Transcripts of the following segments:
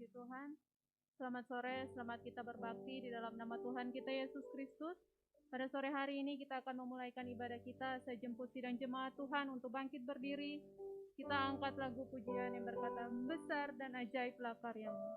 Puji Tuhan, selamat sore, selamat kita berbakti di dalam nama Tuhan kita Yesus Kristus. Pada sore hari ini kita akan memulaikan ibadah kita. Saya jemput sidang jemaat Tuhan untuk bangkit berdiri. Kita angkat lagu pujian yang berkata, besar dan ajaiblah karyamu.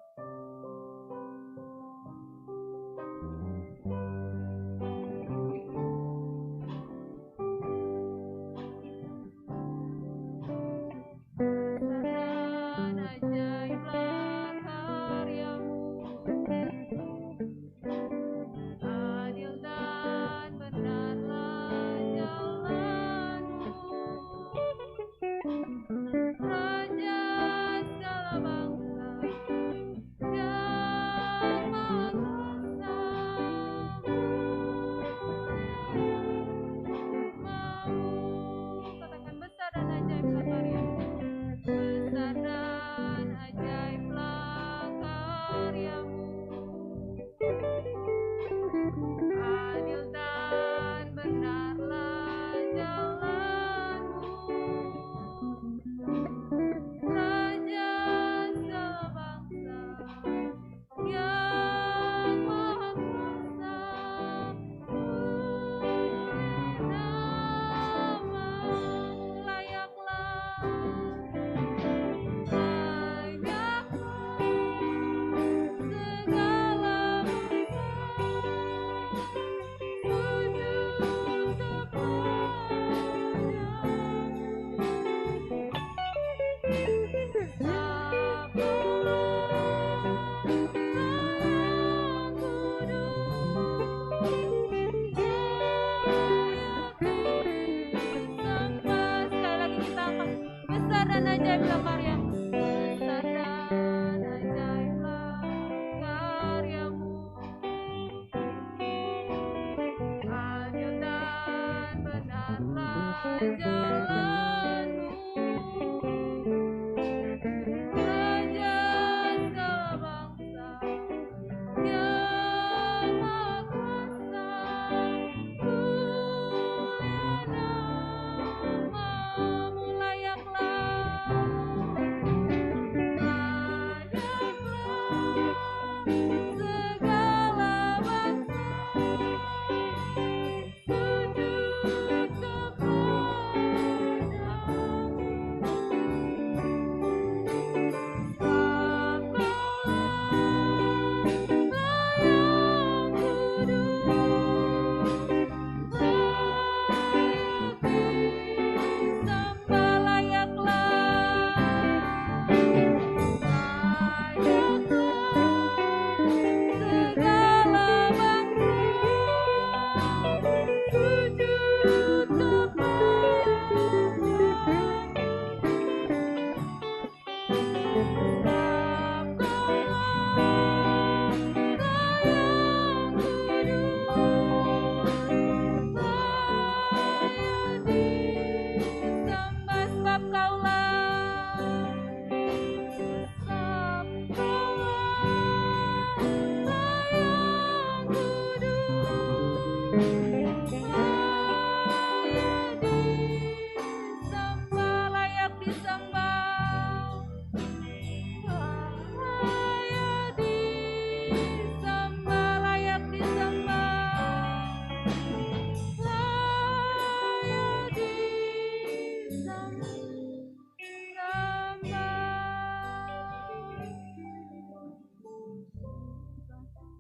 Raja segala bangsa,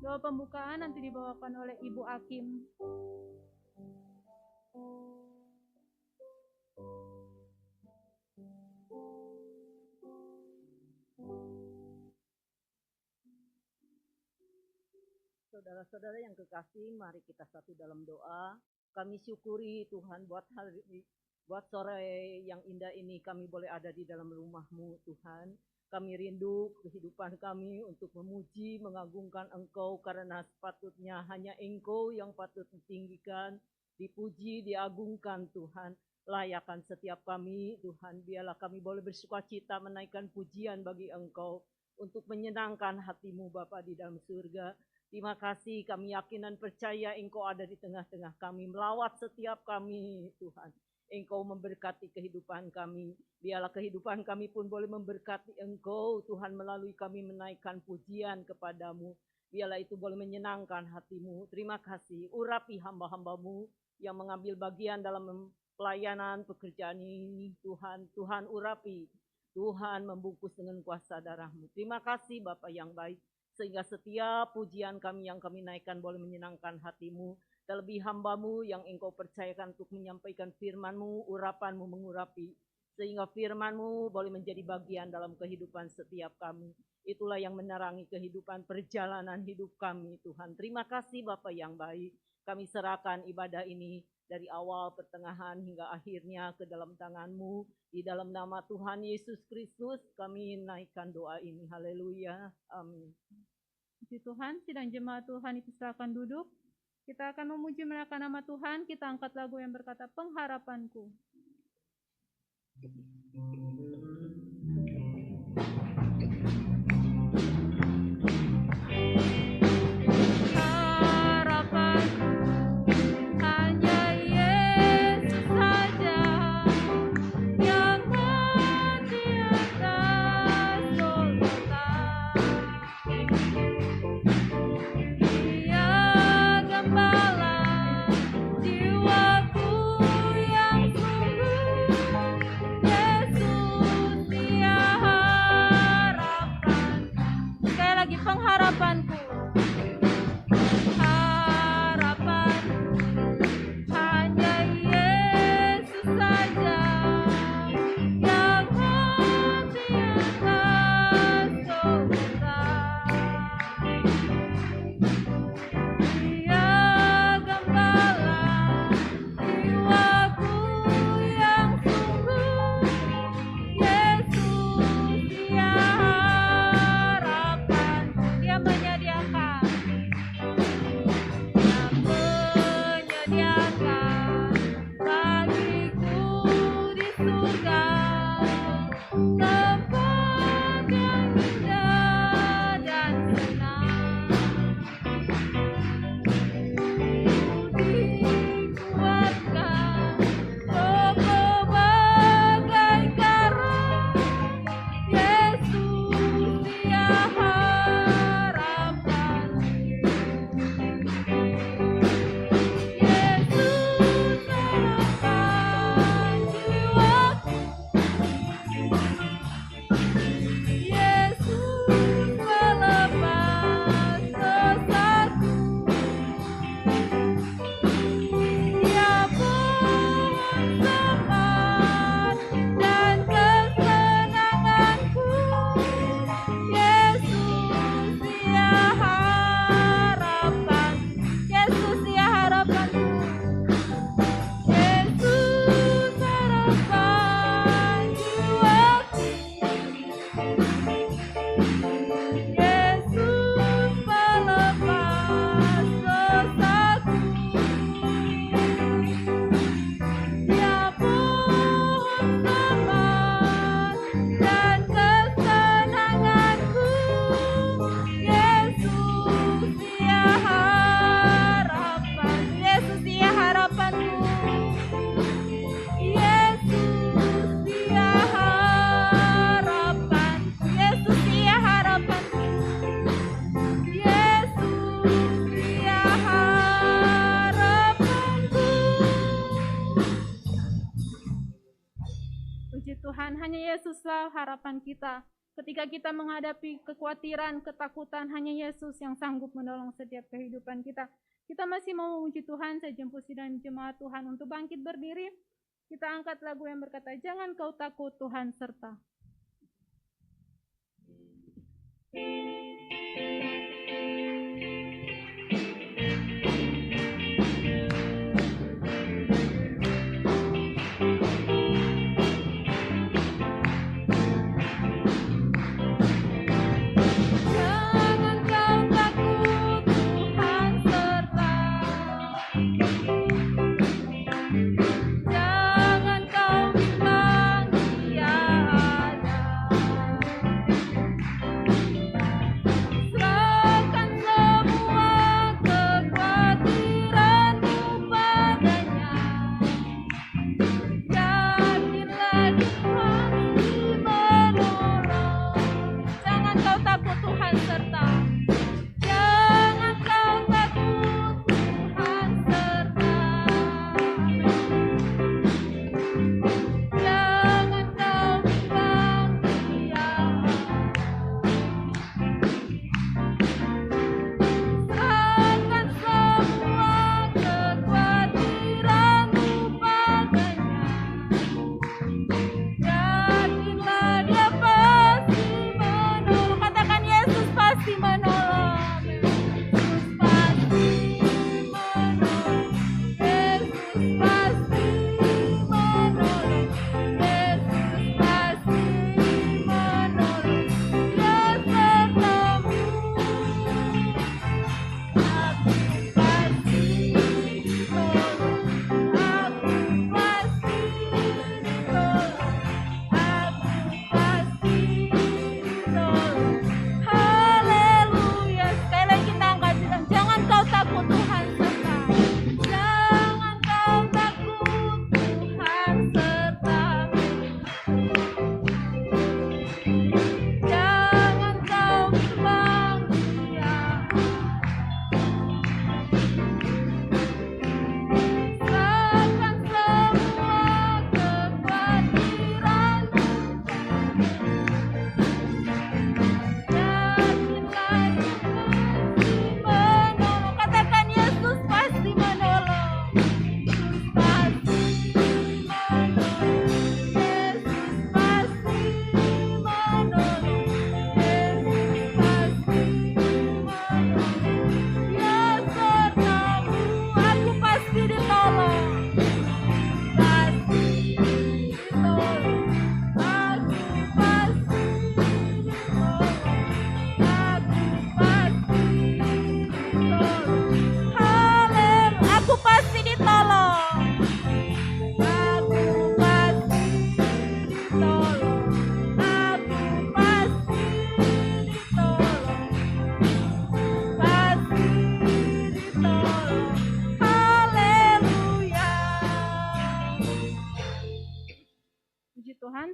Doa pembukaan nanti dibawakan oleh Ibu Akim. Saudara-saudara yang kekasih, mari kita satu dalam doa. Kami syukuri Tuhan buat sore yang indah ini kami boleh ada di dalam rumah-Mu Tuhan. Kami rindu kehidupan kami untuk memuji, mengagungkan Engkau karena sepatutnya hanya Engkau yang patut ditinggikan, dipuji, diagungkan Tuhan. Layakan setiap kami Tuhan, biarlah kami boleh bersukacita menaikkan pujian bagi Engkau untuk menyenangkan hati-Mu Bapa di dalam surga. Terima kasih, kami yakin dan percaya Engkau ada di tengah-tengah kami, melawat setiap kami Tuhan. Engkau memberkati kehidupan kami. Biarlah kehidupan kami pun boleh memberkati Engkau Tuhan melalui kami menaikkan pujian kepadamu. Biarlah itu boleh menyenangkan hatimu. Terima kasih. Urapi hamba-hambamu yang mengambil bagian dalam pelayanan pekerjaan ini Tuhan. Tuhan urapi. Tuhan membungkus dengan kuasa darah-Mu. Terima kasih Bapa yang baik. Sehingga setiap pujian kami yang kami naikkan boleh menyenangkan hati-Mu. Terlebih hamba-Mu yang Engkau percayakan untuk menyampaikan firman-Mu, urapan-Mu mengurapi. Sehingga firman-Mu boleh menjadi bagian dalam kehidupan setiap kami. Itulah yang menerangi kehidupan perjalanan hidup kami Tuhan. Terima kasih Bapa yang baik. Kami serahkan ibadah ini dari awal, pertengahan hingga akhirnya ke dalam tangan-Mu. Di dalam nama Tuhan Yesus Kristus kami naikkan doa ini. Haleluya. Amin. Puji Tuhan, sidang jemaat Tuhan dipersilakan duduk. Kita akan memuji menaikkan nama Tuhan. Kita angkat lagu yang berkata pengharapanku. Menyediakan Yesuslah harapan kita. Ketika kita menghadapi kekhawatiran, ketakutan, hanya Yesus yang sanggup menolong setiap kehidupan kita. Kita masih mau memuji Tuhan. Saya jemput sidang jemaat Tuhan untuk bangkit berdiri. Kita angkat lagu yang berkata, jangan kau takut, Tuhan serta.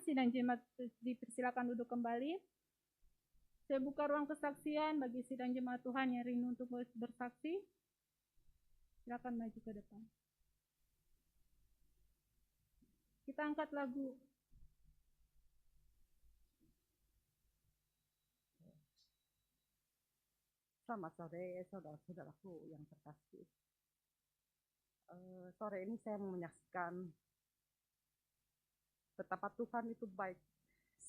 Sidang jemaat dipersilakan duduk kembali. Saya buka ruang kesaksian bagi sidang jemaat Tuhan yang rindu untuk bersaksi. Silakan maju ke depan. Kita angkat lagu. Selamat sore saudara-saudaraku yang terkasih. Sore ini saya mau menyaksikan betapa Tuhan itu baik,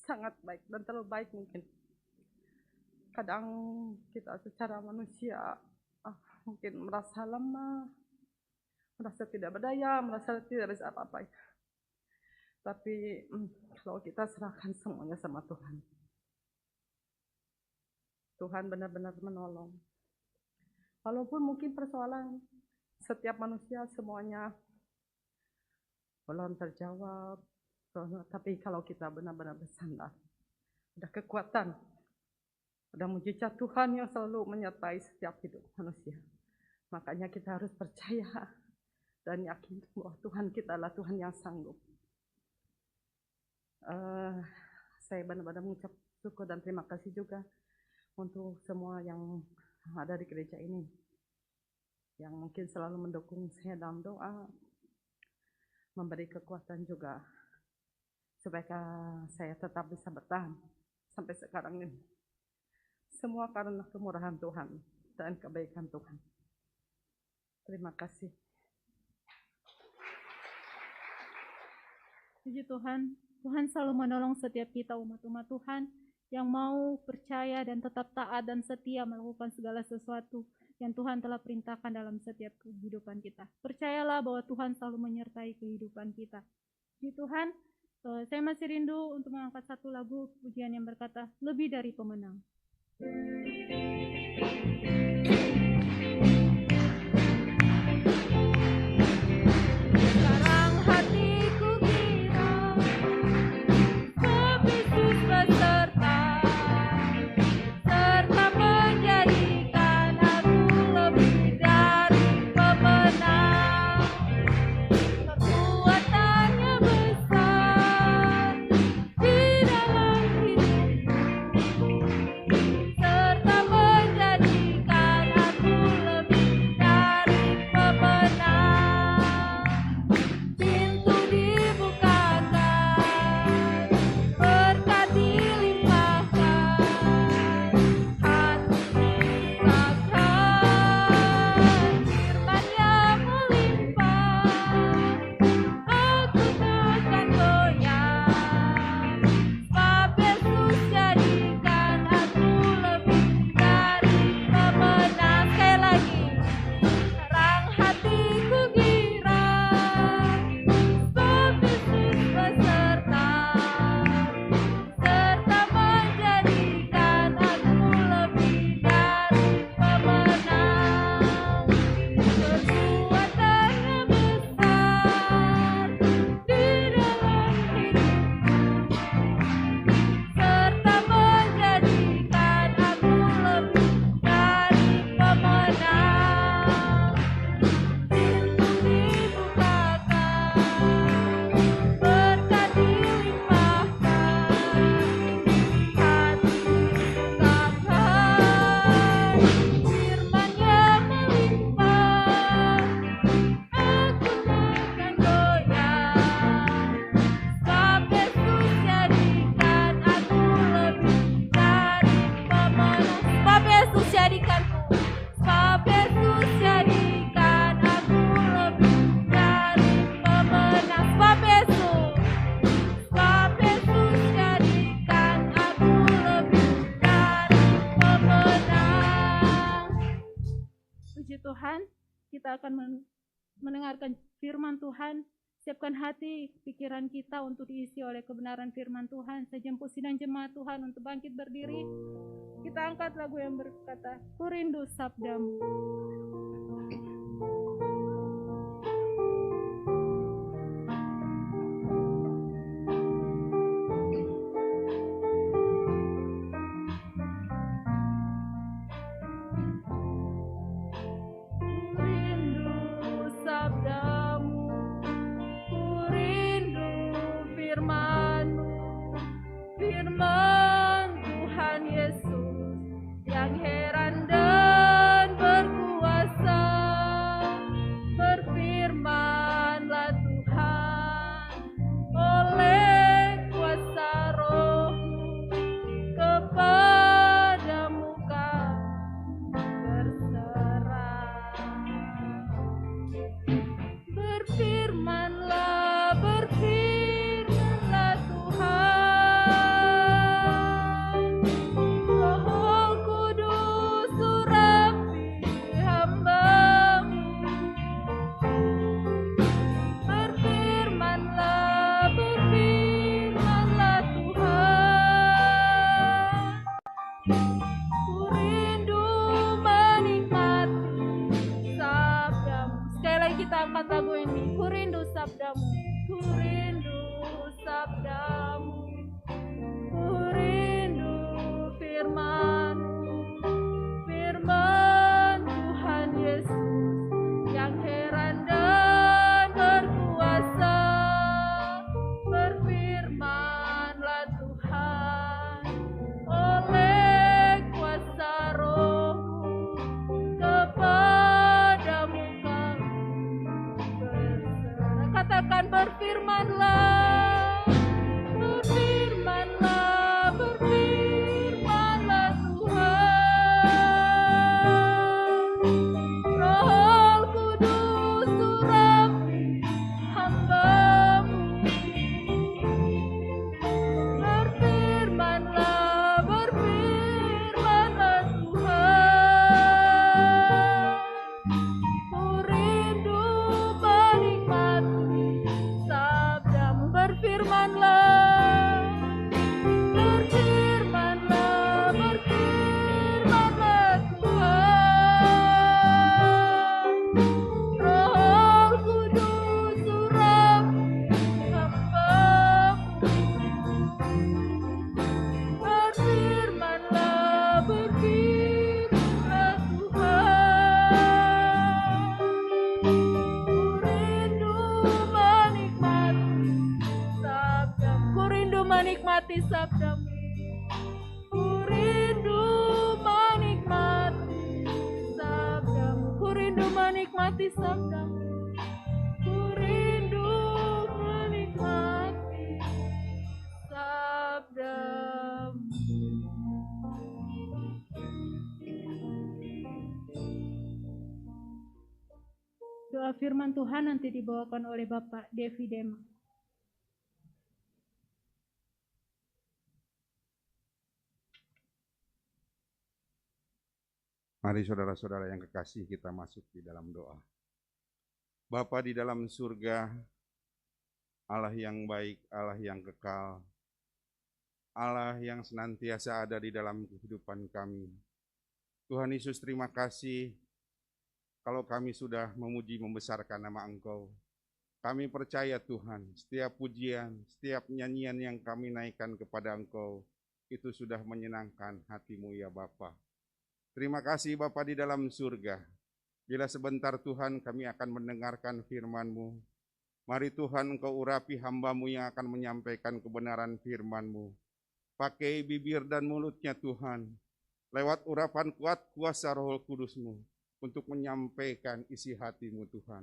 sangat baik dan terlalu baik mungkin. Kadang kita secara manusia mungkin merasa lemah, merasa tidak berdaya, merasa tidak bisa apa-apa. Tapi kalau kita serahkan semuanya sama Tuhan, Tuhan benar-benar menolong. Walaupun mungkin persoalan setiap manusia semuanya belum terjawab, tapi kalau kita benar-benar bersandar, ada kekuatan, ada mujizat Tuhan yang selalu menyertai setiap hidup manusia. Makanya kita harus percaya dan yakin bahwa Tuhan kita adalah Tuhan yang sanggup. Saya benar-benar mengucap syukur dan terima kasih juga untuk semua yang ada di gereja ini, yang mungkin selalu mendukung saya dalam doa, memberi kekuatan juga. supaya saya tetap bisa bertahan sampai sekarang ini. Semua karena kemurahan Tuhan dan kebaikan Tuhan. Terima kasih. Puji Tuhan, Tuhan selalu menolong setiap kita umat-umat Tuhan yang mau percaya dan tetap taat dan setia melakukan segala sesuatu yang Tuhan telah perintahkan dalam setiap kehidupan kita. Percayalah bahwa Tuhan selalu menyertai kehidupan kita. Puji Tuhan, saya masih rindu untuk mengangkat satu lagu pujian yang berkata, Lebih dari Pemenang. Kita akan mendengarkan firman Tuhan. Siapkan hati, pikiran kita untuk diisi oleh kebenaran firman Tuhan. Saya jemput sidang jemaat Tuhan untuk bangkit berdiri. Kita angkat lagu yang berkata, Ku rindu sabdamu. menikmati sabdamu. Ku rindu menikmati sabdamu. Ku rindu menikmati sabdamu. Ku rindu menikmati sabdamu. Doa firman Tuhan nanti dibawakan oleh Bapak Devi Dema. Mari saudara-saudara yang kekasih, kita masuk di dalam doa. Bapa di dalam surga, Allah yang baik, Allah yang kekal, Allah yang senantiasa ada di dalam kehidupan kami. Tuhan Yesus, terima kasih kalau kami sudah memuji membesarkan nama Engkau. Kami percaya Tuhan, setiap pujian, setiap nyanyian yang kami naikkan kepada Engkau, itu sudah menyenangkan hati-Mu ya Bapa. Terima kasih Bapa di dalam surga. Bila sebentar Tuhan kami akan mendengarkan firman-Mu. Mari Tuhan Engkau urapi hamba-Mu yang akan menyampaikan kebenaran firman-Mu. Pakai bibir dan mulutnya Tuhan. Lewat urapan kuat kuasa Roh Kudus-Mu untuk menyampaikan isi hati-Mu Tuhan.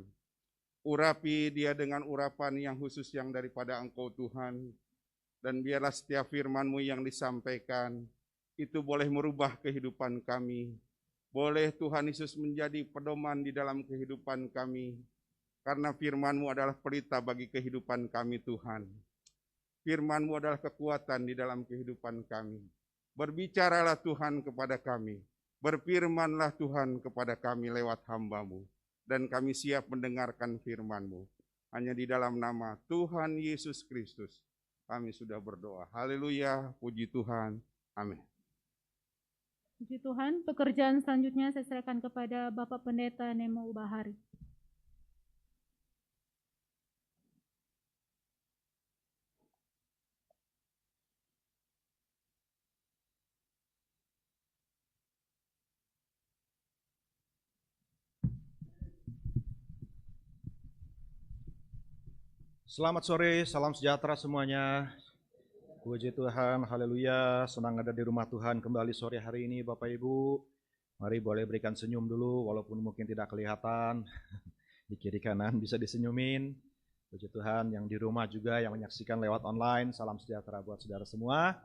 Urapi dia dengan urapan yang khusus yang daripada Engkau Tuhan. Dan biarlah setiap firman-Mu yang disampaikan itu boleh merubah kehidupan kami. Boleh Tuhan Yesus menjadi pedoman di dalam kehidupan kami. Karena firman-Mu adalah pelita bagi kehidupan kami Tuhan. Firman-Mu adalah kekuatan di dalam kehidupan kami. Berbicaralah Tuhan kepada kami. Berfirmanlah Tuhan kepada kami lewat hamba-Mu. Dan kami siap mendengarkan firman-Mu. Hanya di dalam nama Tuhan Yesus Kristus kami sudah berdoa. Haleluya, puji Tuhan. Amin. Puji Tuhan, pekerjaan selanjutnya saya serahkan kepada Bapak Pendeta Nemo Ubahari. Selamat sore, salam sejahtera semuanya. Puji Tuhan, haleluya, senang ada di rumah Tuhan kembali sore hari ini Bapak Ibu. Mari boleh berikan senyum dulu, walaupun mungkin tidak kelihatan. Di kiri kanan bisa disenyumin. Puji Tuhan, yang di rumah juga yang menyaksikan lewat online, salam sejahtera buat saudara semua.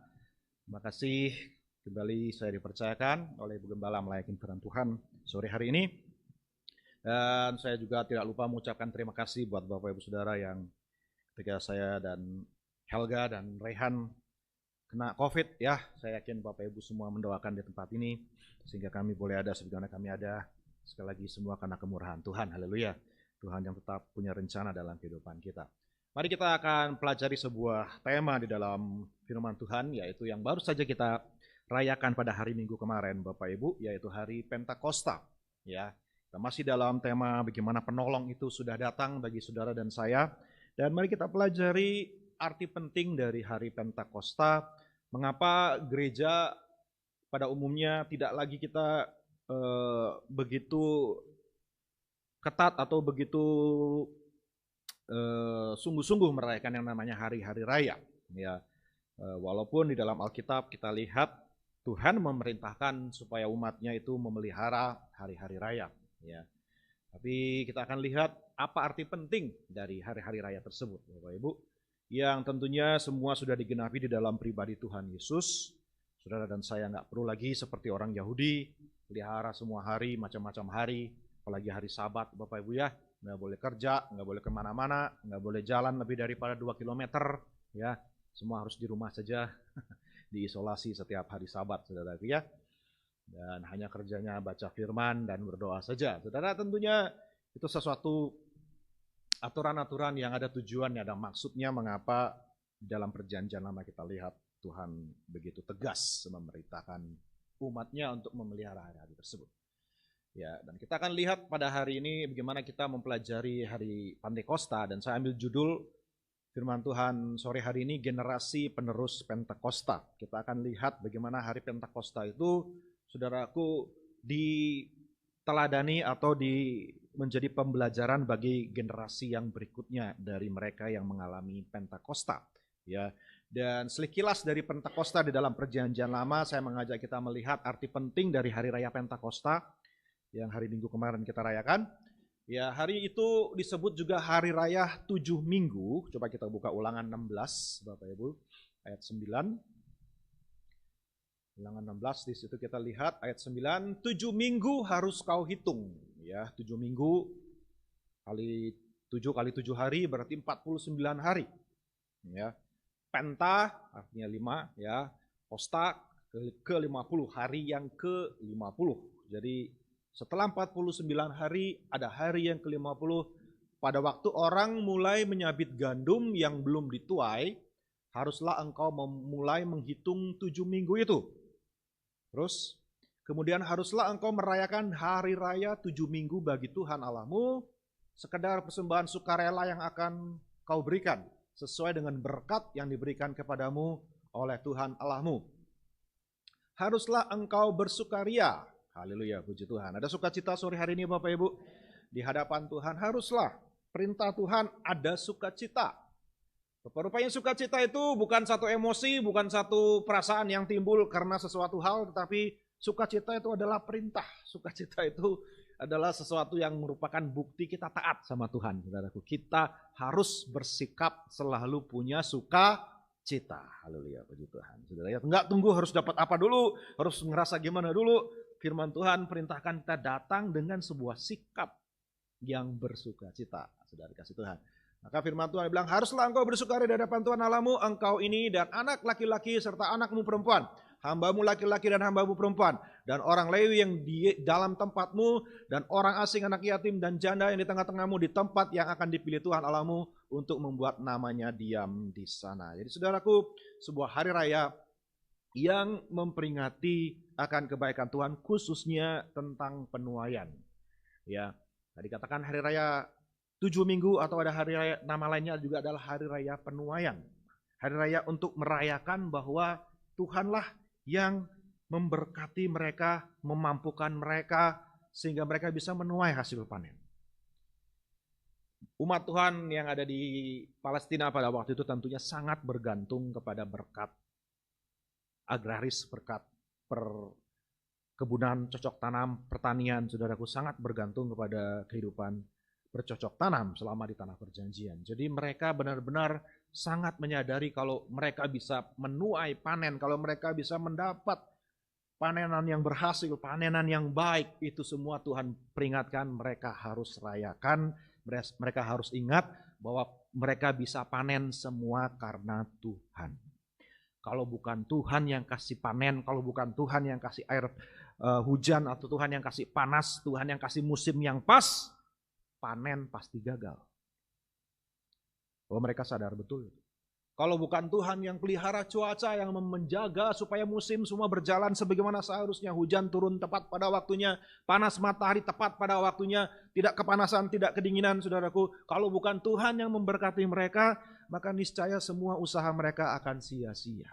Terima kasih, kembali saya dipercayakan oleh Ibu Gembala melayani firman Tuhan sore hari ini. Dan saya juga tidak lupa mengucapkan terima kasih buat Bapak Ibu Saudara yang ketika saya dan Helga dan Rehan kena COVID ya, saya yakin Bapak Ibu semua mendoakan di tempat ini sehingga kami boleh ada sebagaimana kami ada. Sekali lagi semua karena kemurahan Tuhan, haleluya. Tuhan yang tetap punya rencana dalam kehidupan kita. Mari kita akan pelajari sebuah tema di dalam firman Tuhan, yaitu yang baru saja kita rayakan pada hari Minggu kemarin Bapak Ibu, yaitu hari Pentakosta. Ya, kita masih dalam tema bagaimana penolong itu sudah datang bagi saudara dan saya. Dan mari kita pelajari arti penting dari hari Pentakosta, mengapa gereja pada umumnya tidak lagi kita begitu ketat atau begitu sungguh-sungguh merayakan yang namanya hari-hari raya. Ya, walaupun di dalam Alkitab kita lihat Tuhan memerintahkan supaya umatnya itu memelihara hari-hari raya. Ya, tapi kita akan lihat apa arti penting dari hari-hari raya tersebut, Bapak Ibu. Yang tentunya semua sudah digenapi di dalam pribadi Tuhan Yesus. Saudara dan saya nggak perlu lagi seperti orang Yahudi, pelihara semua hari, macam-macam hari, apalagi hari Sabat, Bapak Ibu ya. Nggak boleh kerja, nggak boleh kemana-mana, nggak boleh jalan lebih daripada 2 kilometer, ya. Semua harus di rumah saja, diisolasi setiap hari Sabat, saudara ya. Dan hanya kerjanya baca firman dan berdoa saja. Saudara, tentunya itu sesuatu aturan-aturan yang ada tujuannya, ada maksudnya mengapa dalam perjanjian lama kita lihat Tuhan begitu tegas memerintahkan umatnya untuk memelihara hari-hari tersebut. Ya, dan kita akan lihat pada hari ini bagaimana kita mempelajari hari Pentakosta, dan saya ambil judul firman Tuhan sore hari ini, generasi penerus Pentakosta. Kita akan lihat bagaimana hari Pentakosta itu, saudaraku, diteladani atau menjadi pembelajaran bagi generasi yang berikutnya dari mereka yang mengalami Pentakosta. Ya. Dan sekilas dari Pentakosta di dalam Perjanjian Lama, saya mengajak kita melihat arti penting dari hari raya Pentakosta yang hari Minggu kemarin kita rayakan. Ya, hari itu disebut juga hari raya 7 minggu. Coba kita buka Ulangan 16, Bapak Ibu, ayat 9. Ulangan 16, di situ kita lihat ayat 9, 7 minggu harus kau hitung. Ya, 7 minggu kali 7 kali 7 hari berarti 49 hari. Ya. Penta artinya 5, ya. Kosta ke-50, hari yang ke-50. Jadi setelah 49 hari ada hari yang ke-50. Pada waktu orang mulai menyabit gandum yang belum dituai, haruslah engkau mulai menghitung 7 minggu itu. Terus kemudian haruslah engkau merayakan hari raya 7 minggu bagi Tuhan Allahmu, sekedar persembahan sukarela yang akan kau berikan sesuai dengan berkat yang diberikan kepadamu oleh Tuhan Allahmu. Haruslah engkau bersukaria. Haleluya, puji Tuhan. Ada sukacita sore hari ini Bapak Ibu di hadapan Tuhan. Haruslah, perintah Tuhan ada sukacita. Rupanya sukacita itu bukan satu emosi, bukan satu perasaan yang timbul karena sesuatu hal, tetapi sukacita itu adalah perintah. Sukacita itu adalah sesuatu yang merupakan bukti kita taat sama Tuhan, saudaraku. Kita harus bersikap selalu punya sukacita. Haleluya, puji Tuhan. Saudara, ya, enggak tunggu harus dapat apa dulu, harus ngerasa gimana dulu. Firman Tuhan perintahkan kita datang dengan sebuah sikap yang bersukacita. Saudara kasih Tuhan. Maka firman Tuhan bilang, haruslah engkau bersukaria di hadapan Tuhan Allahmu, engkau ini dan anak laki-laki serta anakmu perempuan, hambamu laki-laki dan hambamu perempuan, dan orang Lewi yang di dalam tempatmu, dan orang asing, anak yatim dan janda yang di tengah-tengahmu, di tempat yang akan dipilih Tuhan Allahmu untuk membuat namanya diam di sana. Jadi saudaraku, sebuah hari raya yang memperingati akan kebaikan Tuhan, khususnya tentang penuaian. Ya, tadi katakan hari raya 7 minggu atau ada hari raya, nama lainnya juga adalah hari raya penuaian. Hari raya untuk merayakan bahwa Tuhanlah yang memberkati mereka, memampukan mereka, sehingga mereka bisa menuai hasil panen. Umat Tuhan yang ada di Palestina pada waktu itu tentunya sangat bergantung kepada berkat agraris, berkat perkebunan, cocok tanam, pertanian. Saudaraku, sangat bergantung kepada kehidupan bercocok tanam selama di tanah perjanjian. Jadi mereka benar-benar sangat menyadari kalau mereka bisa menuai panen, kalau mereka bisa mendapat panenan yang berhasil, panenan yang baik, itu semua Tuhan peringatkan mereka harus rayakan, mereka harus ingat bahwa mereka bisa panen semua karena Tuhan. Kalau bukan Tuhan yang kasih panen, kalau bukan Tuhan yang kasih air hujan, atau Tuhan yang kasih panas, Tuhan yang kasih musim yang pas, panen pasti gagal. Oh, mereka sadar betul. Kalau bukan Tuhan yang pelihara cuaca, yang menjaga supaya musim semua berjalan sebagaimana seharusnya, hujan turun tepat pada waktunya, panas matahari tepat pada waktunya, tidak kepanasan, tidak kedinginan, saudaraku. Kalau bukan Tuhan yang memberkati mereka, maka niscaya semua usaha mereka akan sia-sia.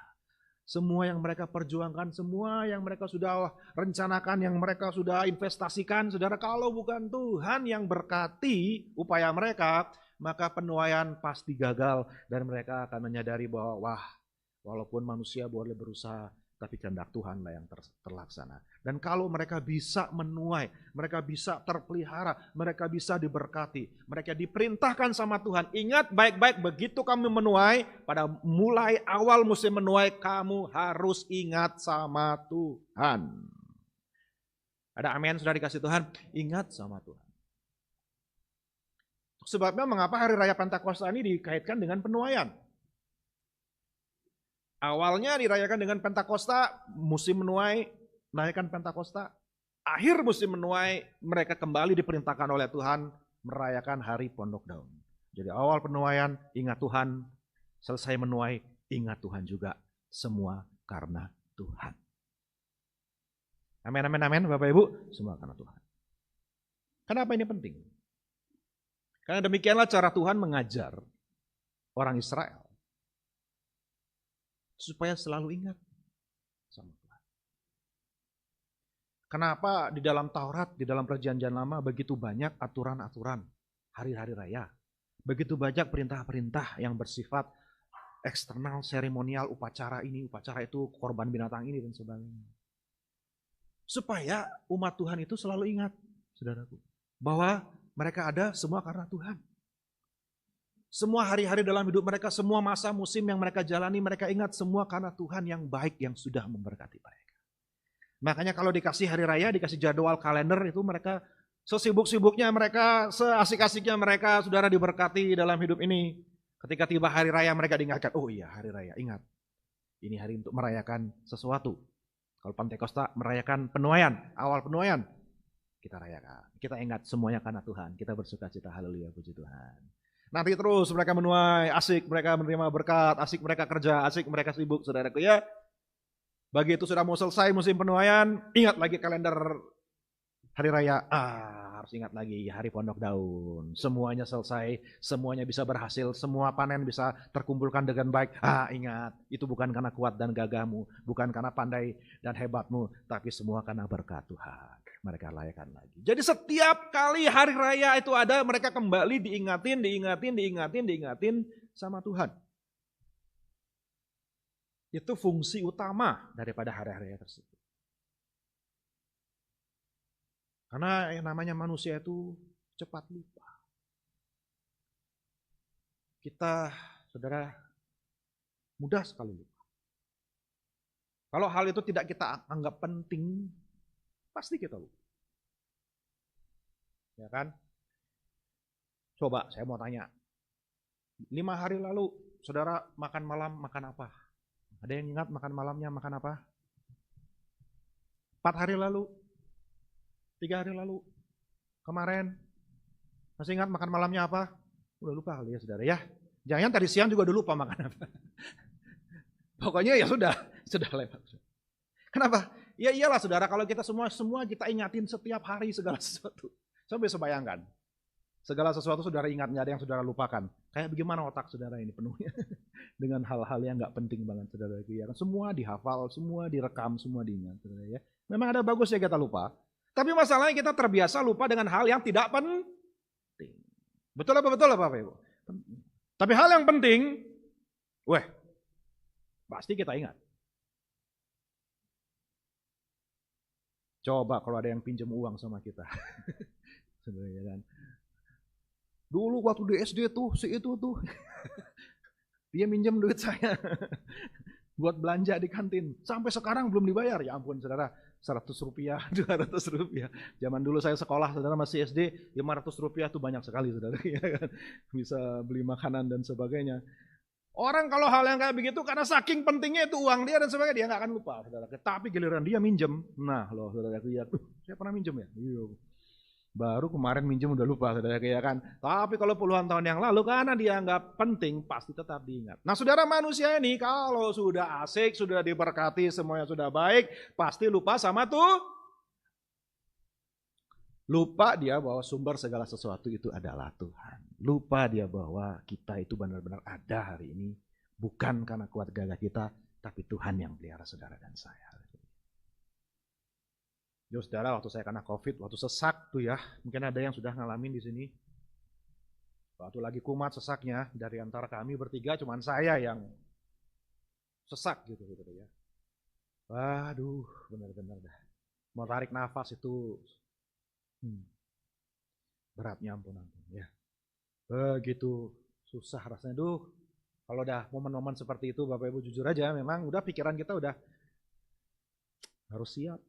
Semua yang mereka perjuangkan, semua yang mereka sudah rencanakan, yang mereka sudah investasikan, saudara, kalau bukan Tuhan yang berkati upaya mereka, maka penuaian pasti gagal dan mereka akan menyadari bahwa walaupun manusia boleh berusaha, tapi kehendak Tuhanlah yang terlaksana. Dan kalau mereka bisa menuai, mereka bisa terpelihara, mereka bisa diberkati, mereka diperintahkan sama Tuhan. Ingat baik-baik, begitu kamu menuai, pada mulai awal musim menuai, kamu harus ingat sama Tuhan. Ada amin, sudah dikasih Tuhan? Ingat sama Tuhan. Sebabnya mengapa hari raya Pentakosta ini dikaitkan dengan penuaian? Awalnya dirayakan dengan Pentakosta, musim menuai, merayakan Pentakosta. Akhir musim menuai, mereka kembali diperintahkan oleh Tuhan merayakan hari Pondok Daun. Jadi awal penuaian, ingat Tuhan. Selesai menuai, ingat Tuhan juga. Semua karena Tuhan. Amin, amin, amin, Bapak Ibu. Semua karena Tuhan. Kenapa ini penting? Karena demikianlah cara Tuhan mengajar orang Israel. Supaya selalu ingat sama Tuhan. Kenapa di dalam Taurat, di dalam Perjanjian Lama begitu banyak aturan-aturan hari-hari raya. Begitu banyak perintah-perintah yang bersifat eksternal, seremonial, upacara ini, upacara itu, korban binatang ini, dan sebagainya. Supaya umat Tuhan itu selalu ingat, saudaraku, bahwa mereka ada semua karena Tuhan. Semua hari-hari dalam hidup mereka, semua masa musim yang mereka jalani, mereka ingat semua karena Tuhan yang baik yang sudah memberkati mereka. Makanya kalau dikasih hari raya, dikasih jadwal kalender itu mereka sesibuk-sibuknya mereka, seasik-asiknya mereka, saudara diberkati dalam hidup ini. Ketika tiba hari raya mereka diingatkan, oh iya hari raya, ingat. Ini hari untuk merayakan sesuatu. Kalau Pantekosta merayakan penuaian, awal penuaian. Kita rayakan, kita ingat semuanya karena Tuhan. Kita bersuka cita, haleluya, puji Tuhan. Nanti terus mereka menuai, asik mereka menerima berkat, asik mereka kerja, asik mereka sibuk, saudaraku ya. Begitu sudah mau selesai musim penuaian, ingat lagi kalender hari raya. Harus ingat lagi hari pondok daun. Semuanya selesai, semuanya bisa berhasil, semua panen bisa terkumpulkan dengan baik. Ingat, itu bukan karena kuat dan gagahmu, bukan karena pandai dan hebatmu, tapi semua karena berkat Tuhan. Mereka layakan lagi. Jadi setiap kali hari raya itu ada, mereka kembali diingatin sama Tuhan. Itu fungsi utama daripada hari-hari raya tersebut. Karena yang namanya manusia itu cepat lupa. Kita, saudara, mudah sekali lupa. Kalau hal itu tidak kita anggap penting, pasti kita lupa. Ya kan? Coba saya mau tanya. 5 hari lalu, saudara makan malam makan apa? Ada yang ingat makan malamnya makan apa? 4 hari lalu? 3 hari lalu, kemarin, masih ingat makan malamnya apa? Udah lupa kali ya saudara ya. Jangan tadi siang juga udah lupa makan apa. Pokoknya ya sudah lewat. Kenapa? Ya iyalah saudara, kalau kita semua kita ingatin setiap hari segala sesuatu. Coba bisa bayangkan, segala sesuatu saudara ingat, nggak ada yang saudara lupakan. Kayak bagaimana otak saudara ini penuhnya dengan hal-hal yang nggak penting banget saudara. Ya, semua dihafal, semua direkam, semua diingat saudara ya. Memang ada bagusnya kita lupa. Tapi masalahnya kita terbiasa lupa dengan hal yang tidak penting. Betul apa Bapak Ibu? Tapi hal yang penting, pasti kita ingat. Coba kalau ada yang pinjam uang sama kita. Sebenarnya kan. Dulu waktu di SD tuh, si itu tuh. Dia minjem duit saya. Buat belanja di kantin. Sampai sekarang belum dibayar. Ya ampun saudara. 100 rupiah, 200 rupiah. Zaman dulu saya sekolah, saudara masih SD, 500 rupiah itu banyak sekali, saudara. Ya kan? Bisa beli makanan dan sebagainya. Orang kalau hal yang kayak begitu, karena saking pentingnya itu uang dia dan sebagainya, dia nggak akan lupa, saudara. Tapi giliran dia minjem, nah loh, saudara, lihat, saya pernah minjem ya? Iya. Baru kemarin minjem udah lupa, saudara, ya kan. Tapi kalau puluhan tahun yang lalu, karena dia nggak penting, pasti tetap diingat. Nah saudara, manusia ini kalau sudah asik, sudah diberkati, semuanya sudah baik, pasti lupa sama tuh. Lupa dia bahwa sumber segala sesuatu itu adalah Tuhan. Lupa dia bahwa kita itu benar-benar ada hari ini, bukan karena kuat gagah kita, tapi Tuhan yang pelihara saudara dan saya. Yo saudara, waktu saya kena COVID, waktu sesak tuh ya, mungkin ada yang sudah ngalamin di sini. Waktu lagi kumat sesaknya, dari antara kami bertiga cuman saya yang sesak gitu ya. Waduh, benar-benar dah. Mau tarik nafas itu beratnya ampun ya. Begitu susah rasanya. Kalau udah momen-momen seperti itu, Bapak Ibu jujur aja, memang udah pikiran kita udah harus siap.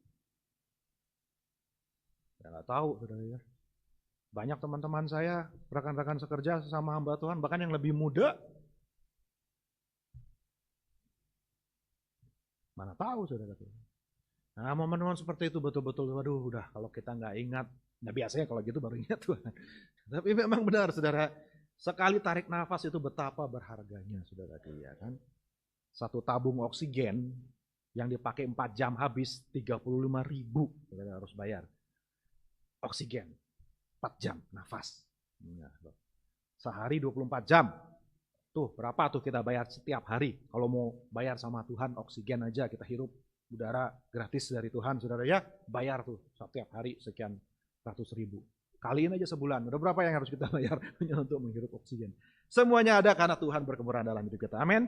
Ya nggak tahu, saudara ya. Banyak teman-teman saya, rekan-rekan sekerja sesama hamba Tuhan, bahkan yang lebih muda. Mana tahu, saudara. Nah, momen-momen seperti itu betul-betul, waduh, udah kalau kita nggak ingat, nah biasanya kalau gitu baru ingat Tuhan. Tapi memang benar, saudara, sekali tarik nafas itu betapa berharganya, saudara, ya kan. Satu tabung oksigen yang dipakai 4 jam habis 35.000, saudara harus bayar. Oksigen 4 jam nafas. Sehari 24 jam. Tuh berapa tuh kita bayar setiap hari. Kalau mau bayar sama Tuhan oksigen aja kita hirup udara gratis dari Tuhan, saudara ya, bayar tuh setiap hari sekian ratus ribu. Kaliin aja sebulan. Udah berapa yang harus kita bayar hanya untuk menghirup oksigen. Semuanya ada karena Tuhan berkemurahan dalam hidup kita. Amin.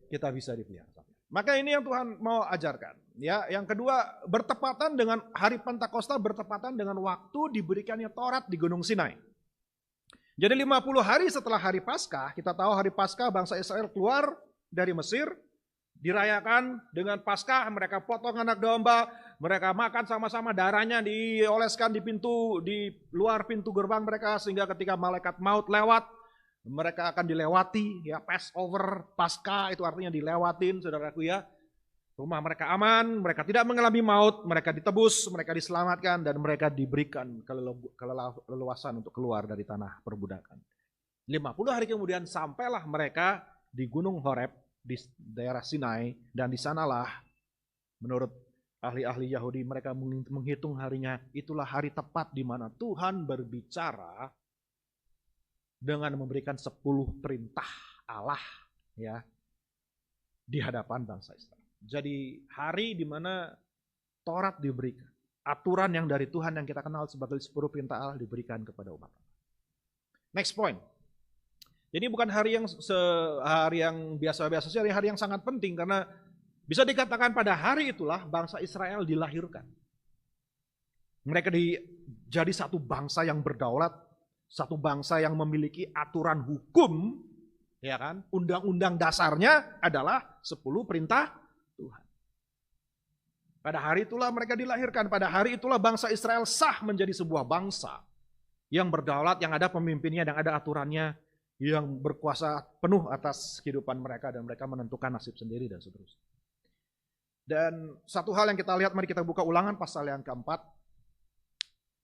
Kita bisa dipelihara. Maka ini yang Tuhan mau ajarkan. Ya, yang kedua, bertepatan dengan hari Pentakosta, bertepatan dengan waktu diberikannya Taurat di Gunung Sinai. Jadi 50 hari setelah hari Paskah, kita tahu hari Paskah bangsa Israel keluar dari Mesir, dirayakan dengan Paskah, mereka potong anak domba, mereka makan sama-sama, darahnya dioleskan di luar pintu gerbang mereka, sehingga ketika malaikat maut lewat, mereka akan dilewati, ya, Passover, Paskah itu artinya dilewatin, saudaraku ya. Rumah mereka aman, mereka tidak mengalami maut, mereka ditebus, mereka diselamatkan, dan mereka diberikan keleluasan untuk keluar dari tanah perbudakan. 50 hari kemudian sampailah mereka di Gunung Horeb, di daerah Sinai, dan di sanalah menurut ahli-ahli Yahudi mereka menghitung harinya, itulah hari tepat di mana Tuhan berbicara dengan memberikan 10 perintah Allah, ya, di hadapan bangsa Israel. Jadi hari di mana Taurat diberikan, aturan yang dari Tuhan yang kita kenal sebagai 10 perintah Allah diberikan kepada umat. Next point. Jadi bukan hari yang biasa-biasa saja, hari yang sangat penting karena bisa dikatakan pada hari itulah bangsa Israel dilahirkan. Mereka jadi satu bangsa yang berdaulat, satu bangsa yang memiliki aturan hukum, ya kan? Undang-undang dasarnya adalah 10 perintah Tuhan. Pada hari itulah mereka dilahirkan, pada hari itulah bangsa Israel sah menjadi sebuah bangsa yang berdaulat, yang ada pemimpinnya, yang ada aturannya, yang berkuasa penuh atas kehidupan mereka dan mereka menentukan nasib sendiri dan seterusnya. Dan satu hal yang kita lihat, mari kita buka Ulangan pasal yang keempat,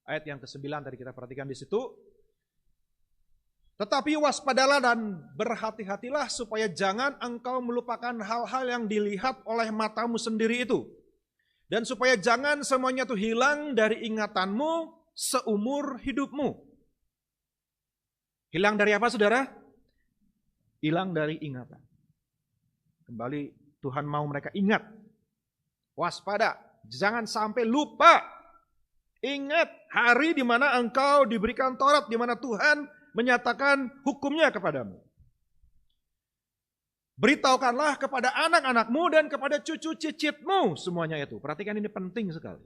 ayat yang ke-9 tadi kita perhatikan di situ. Tetapi waspadalah dan berhati-hatilah supaya jangan engkau melupakan hal-hal yang dilihat oleh matamu sendiri itu. Dan supaya jangan semuanya itu hilang dari ingatanmu seumur hidupmu. Hilang dari apa, saudara? Hilang dari ingatan. Kembali Tuhan mau mereka ingat. Waspada, jangan sampai lupa. Ingat hari di mana engkau diberikan Taurat, di mana Tuhan menyatakan hukumnya kepadamu. Beritahukanlah kepada anak-anakmu dan kepada cucu cicitmu semuanya itu. Perhatikan ini penting sekali.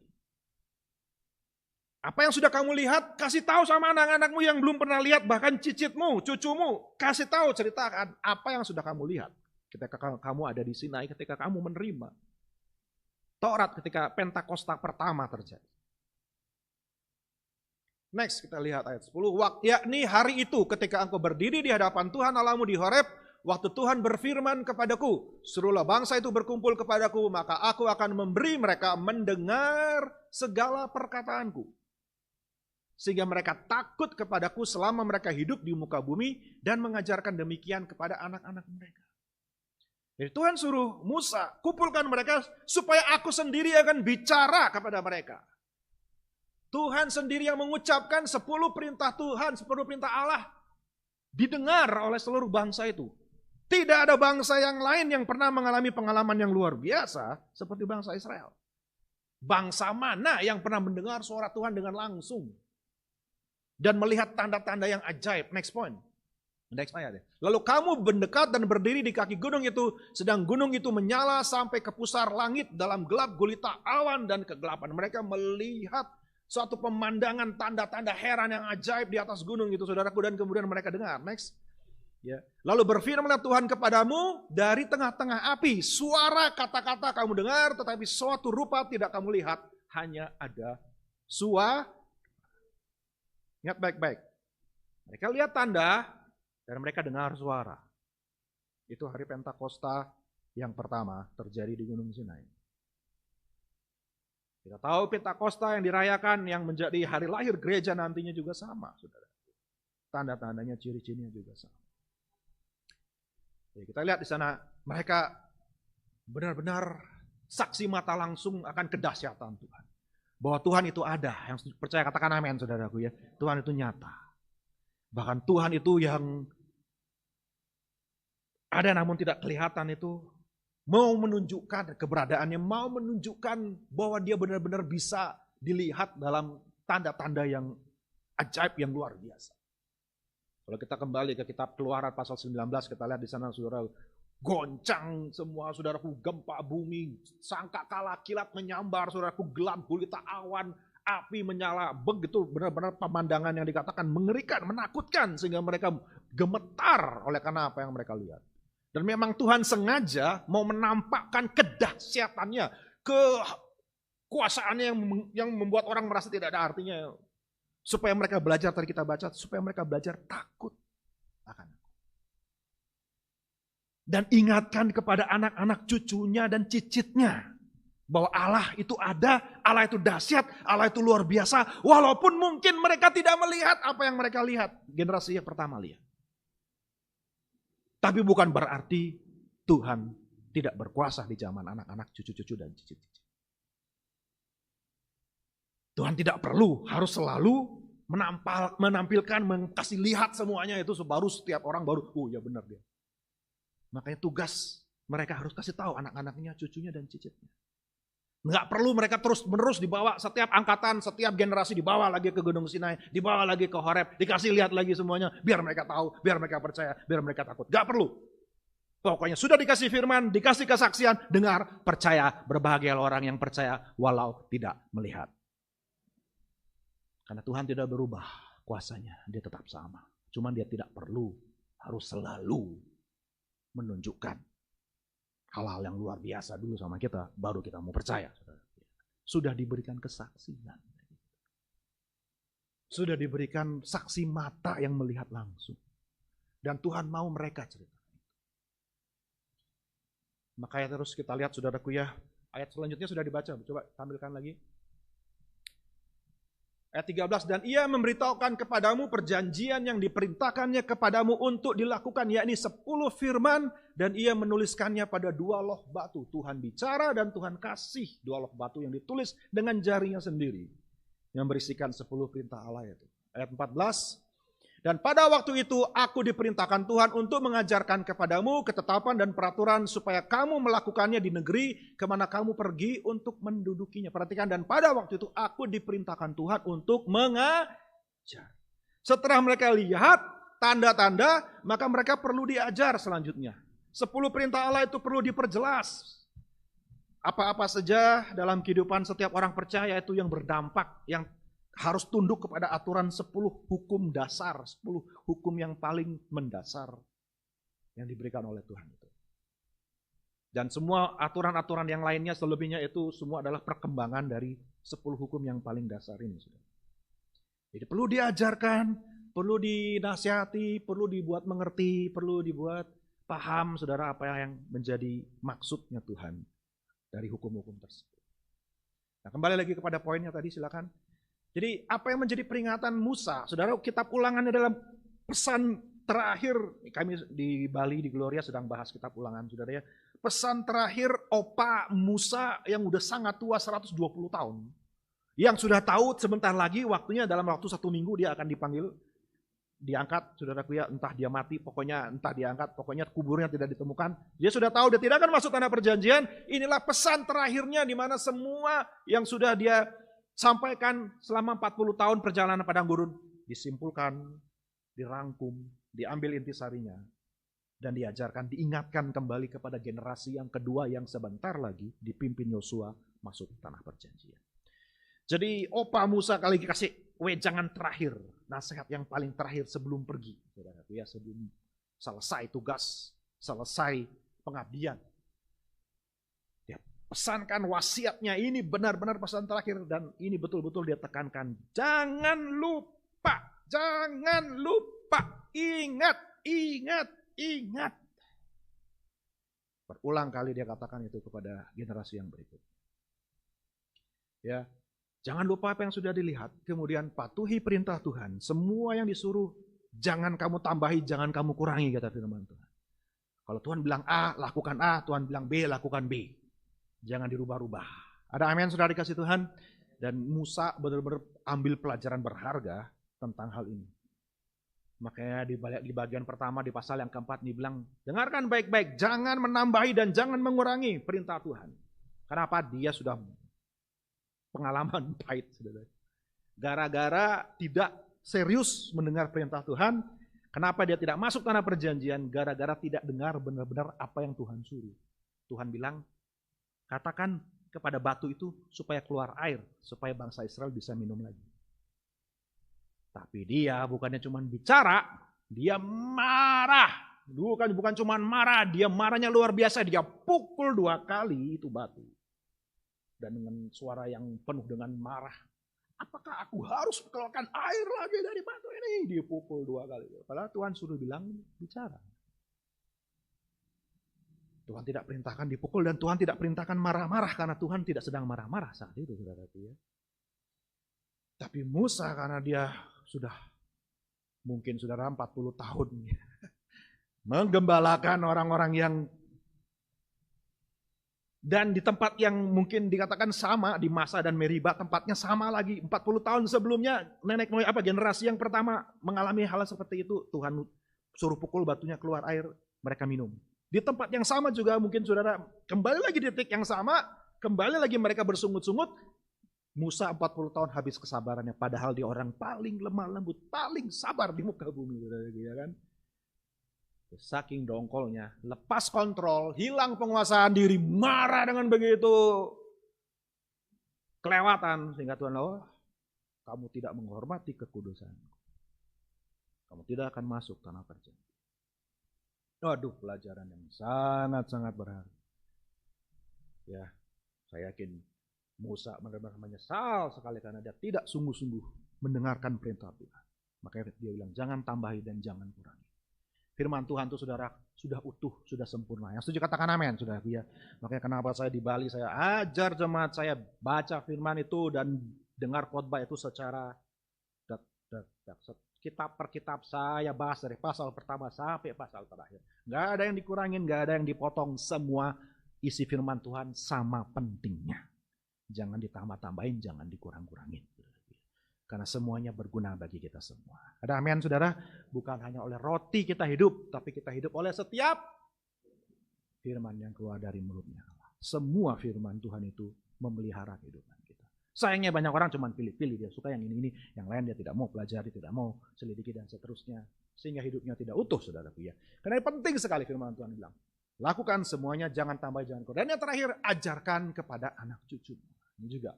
Apa yang sudah kamu lihat, kasih tahu sama anak-anakmu yang belum pernah lihat, bahkan cicitmu, cucumu, kasih tahu, ceritakan apa yang sudah kamu lihat. Ketika kamu ada di Sinai, ketika kamu menerima Taurat, ketika Pentakosta pertama terjadi. Next kita lihat ayat 10. Yakni hari itu ketika engkau berdiri di hadapan Tuhan Allahmu di Horeb, waktu Tuhan berfirman kepadaku, suruhlah bangsa itu berkumpul kepadaku, maka aku akan memberi mereka mendengar segala perkataanku. Sehingga mereka takut kepadaku selama mereka hidup di muka bumi dan mengajarkan demikian kepada anak-anak mereka. Jadi Tuhan suruh Musa, kumpulkan mereka supaya aku sendiri akan bicara kepada mereka. Tuhan sendiri yang mengucapkan 10 perintah Tuhan, 10 perintah Allah didengar oleh seluruh bangsa itu. Tidak ada bangsa yang lain yang pernah mengalami pengalaman yang luar biasa seperti bangsa Israel. Bangsa mana yang pernah mendengar suara Tuhan dengan langsung dan melihat tanda-tanda yang ajaib? Next point. Next ayat. Lalu kamu mendekat dan berdiri di kaki gunung itu, sedang gunung itu menyala sampai ke pusar langit dalam gelap gulita awan dan kegelapan. Mereka melihat suatu pemandangan tanda-tanda heran yang ajaib di atas gunung itu, saudaraku, dan kemudian mereka dengar. Next. Ya. Lalu berfirmanlah Tuhan kepadamu dari tengah-tengah api, suara kata-kata kamu dengar, tetapi suatu rupa tidak kamu lihat, hanya ada suara. Ingat baik-baik. Mereka lihat tanda dan mereka dengar suara. Itu hari Pentakosta yang pertama terjadi di Gunung Sinai. Kita tahu Pentakosta yang dirayakan yang menjadi hari lahir gereja nantinya juga sama, saudara. Tanda-tandanya, ciri-cirinya juga sama. Jadi kita lihat di sana mereka benar-benar saksi mata langsung akan kedahsyatan Tuhan. Bahwa Tuhan itu ada, yang percaya katakan amin, saudaraku ya. Tuhan itu nyata. Bahkan Tuhan itu yang ada namun tidak kelihatan itu mau menunjukkan keberadaannya, mau menunjukkan bahwa dia benar-benar bisa dilihat dalam tanda-tanda yang ajaib yang luar biasa. Kalau kita kembali ke kitab Keluaran pasal 19, kita lihat di sana saudara, goncang semua saudaraku, gempa bumi, sangkakala kilat menyambar saudaraku, gelap gulita awan, api menyala, begitu benar-benar pemandangan yang dikatakan mengerikan, menakutkan, sehingga mereka gemetar oleh karena apa yang mereka lihat. Dan memang Tuhan sengaja mau menampakkan kedahsyatannya, kekuasaannya yang membuat orang merasa tidak ada artinya. Supaya mereka belajar, tadi kita baca, supaya mereka belajar takut akan aku. Dan ingatkan kepada anak-anak cucunya dan cicitnya. Bahwa Allah itu ada, Allah itu dahsyat, Allah itu luar biasa. Walaupun mungkin mereka tidak melihat apa yang mereka lihat. Generasi yang pertama lihat. Tapi bukan berarti Tuhan tidak berkuasa di zaman anak-anak cucu-cucu dan cicit-cicit. Tuhan tidak perlu, harus selalu menampilkan, kasih lihat semuanya itu, baru setiap orang baru, oh ya benar dia. Makanya tugas mereka harus kasih tahu anak-anaknya, cucunya dan cicitnya. Nggak perlu mereka terus-menerus dibawa, setiap angkatan, setiap generasi dibawa lagi ke Gunung Sinai, dibawa lagi ke Horeb, dikasih lihat lagi semuanya, biar mereka tahu, biar mereka percaya, biar mereka takut. Nggak perlu. Pokoknya sudah dikasih firman, dikasih kesaksian, dengar, percaya, berbahagialah orang yang percaya walau tidak melihat. Karena Tuhan tidak berubah kuasanya, dia tetap sama. Cuman dia tidak perlu, harus selalu menunjukkan hal-hal yang luar biasa dulu sama kita, baru kita mau percaya. Sudah diberikan kesaksian. Sudah diberikan saksi mata yang melihat langsung. Dan Tuhan mau mereka cerita. Makanya terus kita lihat saudaraku ya, ayat selanjutnya sudah dibaca, coba tampilkan lagi. Ayat 13, dan ia memberitahukan kepadamu perjanjian yang diperintahkannya kepadamu untuk dilakukan, yakni 10 firman, dan ia menuliskannya pada 2 loh batu. Tuhan bicara dan Tuhan kasih 2 loh batu yang ditulis dengan jarinya sendiri, yang berisikan 10 perintah Allah itu. Ayat 14, dan pada waktu itu aku diperintahkan Tuhan untuk mengajarkan kepadamu ketetapan dan peraturan supaya kamu melakukannya di negeri kemana kamu pergi untuk mendudukinya. Perhatikan, dan pada waktu itu aku diperintahkan Tuhan untuk mengajar. Setelah mereka lihat tanda-tanda, maka mereka perlu diajar selanjutnya. 10 perintah Allah itu perlu diperjelas. Apa-apa saja dalam kehidupan setiap orang percaya itu yang berdampak, yang harus tunduk kepada aturan 10 hukum dasar, 10 hukum yang paling mendasar yang diberikan oleh Tuhan itu. Dan semua aturan-aturan yang lainnya selebihnya itu semua adalah perkembangan dari 10 hukum yang paling dasar ini. Jadi perlu diajarkan, perlu dinasihati, perlu dibuat mengerti, perlu dibuat paham saudara apa yang menjadi maksudnya Tuhan dari hukum-hukum tersebut. Nah, kembali lagi kepada poinnya tadi, silakan. Jadi apa yang menjadi peringatan Musa? Saudara, kitab Ulangan adalah pesan terakhir. Kami di Bali, di Gloria sedang bahas kitab Ulangan, saudara ya. Pesan terakhir opa Musa yang udah sangat tua, 120 tahun. Yang sudah tahu sebentar lagi waktunya, dalam waktu 1 minggu dia akan dipanggil, diangkat, saudaraku ya, entah dia mati, pokoknya entah diangkat, pokoknya kuburnya tidak ditemukan. Dia sudah tahu dia tidak akan masuk tanah perjanjian. Inilah pesan terakhirnya di mana semua yang sudah dia sampaikan selama 40 tahun perjalanan padang gurun disimpulkan, dirangkum, diambil intisarinya, dan diajarkan, diingatkan kembali kepada generasi yang kedua yang sebentar lagi dipimpin Yosua masuk tanah perjanjian. Jadi opa Musa kali kasih wejangan terakhir, nasihat yang paling terakhir sebelum pergi, saudaraku ya, sebelum selesai tugas, selesai pengabdian. Pesankan wasiatnya, ini benar-benar pesan terakhir, dan ini betul-betul dia tekankan. Jangan lupa, ingat. Berulang kali dia katakan itu kepada generasi yang berikutnya. Ya, jangan lupa apa yang sudah dilihat, kemudian patuhi perintah Tuhan. Semua yang disuruh, jangan kamu tambahi, jangan kamu kurangi, kata firman Tuhan. Kalau Tuhan bilang A, lakukan A, Tuhan bilang B, lakukan B. Jangan dirubah-rubah. Ada amin sudah dikasih Tuhan. Dan Musa benar-benar ambil pelajaran berharga tentang hal ini. Makanya di bagian pertama di pasal yang keempat dibilang, dengarkan baik-baik, jangan menambahi dan jangan mengurangi perintah Tuhan. Kenapa? Dia sudah pengalaman pahit. Gara-gara tidak serius mendengar perintah Tuhan. Kenapa dia tidak masuk tanah perjanjian? Gara-gara tidak dengar benar-benar apa yang Tuhan suruh. Tuhan bilang, katakan kepada batu itu supaya keluar air, supaya bangsa Israel bisa minum lagi. Tapi dia bukannya cuma bicara, dia marah. Bukan cuma marah, dia marahnya luar biasa. Dia pukul 2 kali itu batu. Dan dengan suara yang penuh dengan marah. Apakah aku harus keluarkan air lagi dari batu ini? Dia pukul 2 kali. Padahal Tuhan suruh bilang bicara. Tuhan tidak perintahkan dipukul dan Tuhan tidak perintahkan marah-marah karena Tuhan tidak sedang marah-marah saat itu, saudara-saudara. Tapi Musa karena dia sudah mungkin saudara 40 tahun menggembalakan orang-orang yang dan di tempat yang mungkin dikatakan sama di Masa dan Meriba, tempatnya sama lagi 40 tahun sebelumnya nenek moyang generasi yang pertama mengalami hal seperti itu. Tuhan suruh pukul batunya keluar air, mereka minum. Di tempat yang sama juga mungkin saudara kembali lagi di titik yang sama, kembali lagi mereka bersungut-sungut. Musa 40 tahun habis kesabarannya, padahal dia orang paling lemah lembut, paling sabar di muka bumi, ya kan? Saking dongkolnya, lepas kontrol, hilang penguasaan diri, marah dengan begitu kelewatan, sehingga Tuhan, oh, kamu tidak menghormati kekudusan, kamu tidak akan masuk tanah perjanjian. Waduh, pelajaran yang sangat-sangat berharga. Ya, saya yakin Musa benar-benar menyesal sekali karena dia tidak sungguh-sungguh mendengarkan perintah Tuhan. Makanya dia bilang jangan tambahi dan jangan kurangi. Firman Tuhan itu saudara sudah utuh, sudah sempurna. Yang setuju katakan amin, saudara. Ya. Makanya kenapa saya di Bali saya ajar jemaat saya baca firman itu dan dengar khotbah itu secara kitab per kitab saya bahas dari pasal pertama sampai pasal terakhir. Nggak ada yang dikurangin, nggak ada yang dipotong. Semua isi firman Tuhan sama pentingnya. Jangan ditambah-tambahin, jangan dikurang-kurangin. Karena semuanya berguna bagi kita semua. Ada amin saudara? Bukan hanya oleh roti kita hidup, tapi kita hidup oleh setiap firman yang keluar dari mulutnya Allah. Semua firman Tuhan itu memelihara kehidupan kita. Sayangnya banyak orang cuma pilih-pilih, dia suka yang ini, yang lain dia tidak mau pelajari, tidak mau selidiki dan seterusnya. Sehingga hidupnya tidak utuh saudara-saudara. Karena penting sekali firman Tuhan bilang. Lakukan semuanya, jangan tambah, jangan kurang. Dan yang terakhir, ajarkan kepada anak cucu. Ini juga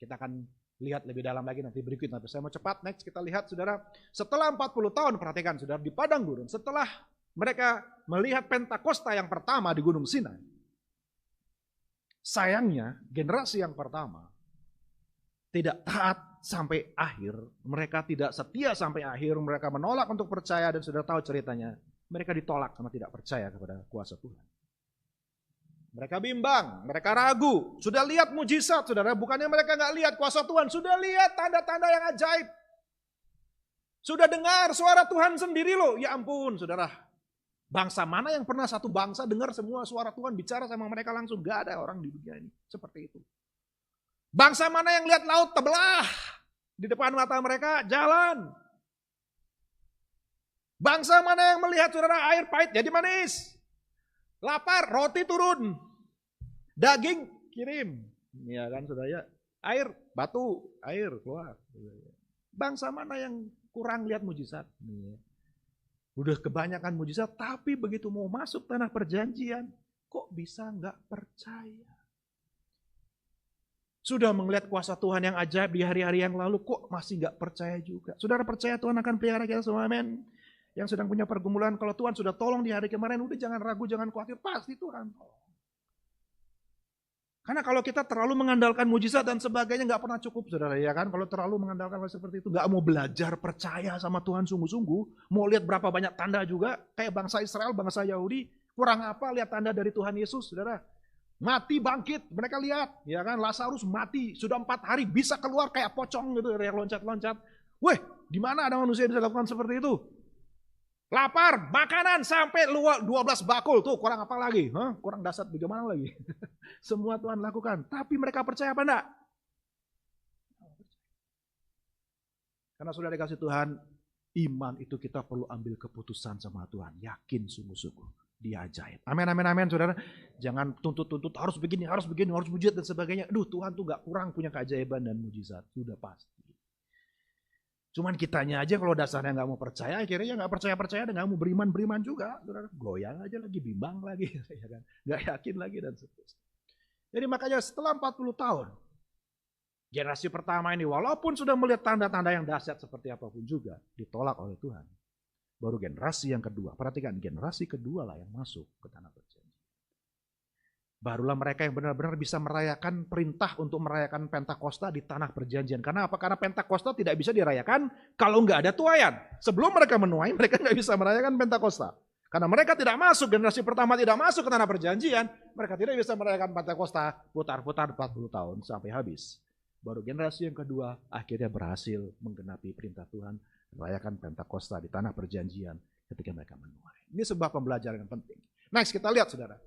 kita akan lihat lebih dalam lagi nanti berikutnya. Saya mau cepat, next kita lihat saudara. Setelah 40 tahun, perhatikan saudara, di padang gurun. Setelah mereka melihat Pentakosta yang pertama di Gunung Sinai. Sayangnya, generasi yang pertama tidak taat sampai akhir. Mereka tidak setia sampai akhir. Mereka menolak untuk percaya dan sudah tahu ceritanya. Mereka ditolak karena tidak percaya kepada kuasa Tuhan. Mereka bimbang, mereka ragu. Sudah lihat mujizat, saudara. Bukannya mereka nggak lihat kuasa Tuhan. Sudah lihat tanda-tanda yang ajaib. Sudah dengar suara Tuhan sendiri loh. Ya ampun, saudara. Bangsa mana yang pernah satu bangsa dengar semua suara Tuhan bicara sama mereka langsung? Gak ada orang di dunia ini seperti itu. Bangsa mana yang lihat laut terbelah di depan mata mereka jalan. Bangsa mana yang melihat saudara air pahit jadi manis. Lapar, roti turun. Daging kirim. Ya kan saudara ya. Air, batu, air keluar. Bangsa mana yang kurang lihat mujizat. Udah kebanyakan mujizat, tapi begitu mau masuk tanah perjanjian, kok bisa nggak percaya. Sudah melihat kuasa Tuhan yang ajaib di hari-hari yang lalu, kok masih nggak percaya juga. Saudara percaya Tuhan akan pelihara kita semua, amin. Yang sedang punya pergumulan, kalau Tuhan sudah tolong di hari kemarin, udah jangan ragu, jangan khawatir, pasti Tuhan tolong. Karena kalau kita terlalu mengandalkan mujizat dan sebagainya nggak pernah cukup, saudara, ya kan? Kalau terlalu mengandalkan hal seperti itu, nggak mau belajar percaya sama Tuhan sungguh-sungguh, mau lihat berapa banyak tanda juga, kayak bangsa Israel, bangsa Yahudi, kurang apa lihat tanda dari Tuhan Yesus, saudara? Mati bangkit, mereka lihat, ya kan? Lazarus mati, sudah 4 hari bisa keluar kayak pocong gitu, yang loncat-loncat. Weh, di mana ada manusia yang bisa lakukan seperti itu? Lapar, makanan sampai 12 bakul tuh, kurang apa lagi? Kurang dasar bagaimana lagi? Semua Tuhan lakukan, tapi mereka percaya apa enggak? Karena sudah dikasih Tuhan, iman itu kita perlu ambil keputusan sama Tuhan, yakin sungguh-sungguh. Dia ajaib. Amin, amin, amin, saudara. Jangan tuntut-tuntut harus begini, harus mujizat dan sebagainya. Aduh, Tuhan tuh gak kurang punya keajaiban dan mujizat, sudah pasti. Cuman kitanya aja kalau dasarnya nggak mau percaya, akhirnya nggak percaya dan nggak mau beriman juga. Goyang aja lagi, bimbang lagi, ya kan? Nggak yakin lagi dan seterusnya. Jadi makanya setelah 40 tahun, generasi pertama ini walaupun sudah melihat tanda-tanda yang dahsyat seperti apapun juga, ditolak oleh Tuhan. Baru generasi yang kedua, perhatikan generasi kedua lah yang masuk ke tanah perjanjian. Barulah mereka yang benar-benar bisa merayakan perintah untuk merayakan Pentakosta di tanah perjanjian. Karena apa? Karena Pentakosta tidak bisa dirayakan kalau nggak ada tuaian. Sebelum mereka menuai, mereka nggak bisa merayakan Pentakosta. Karena mereka tidak masuk, generasi pertama tidak masuk ke tanah perjanjian, mereka tidak bisa merayakan Pentakosta, putar-putar 40 tahun sampai habis. Baru generasi yang kedua akhirnya berhasil menggenapi perintah Tuhan, merayakan Pentakosta di tanah perjanjian ketika mereka menuai. Ini sebuah pembelajaran yang penting. Next, kita lihat saudara.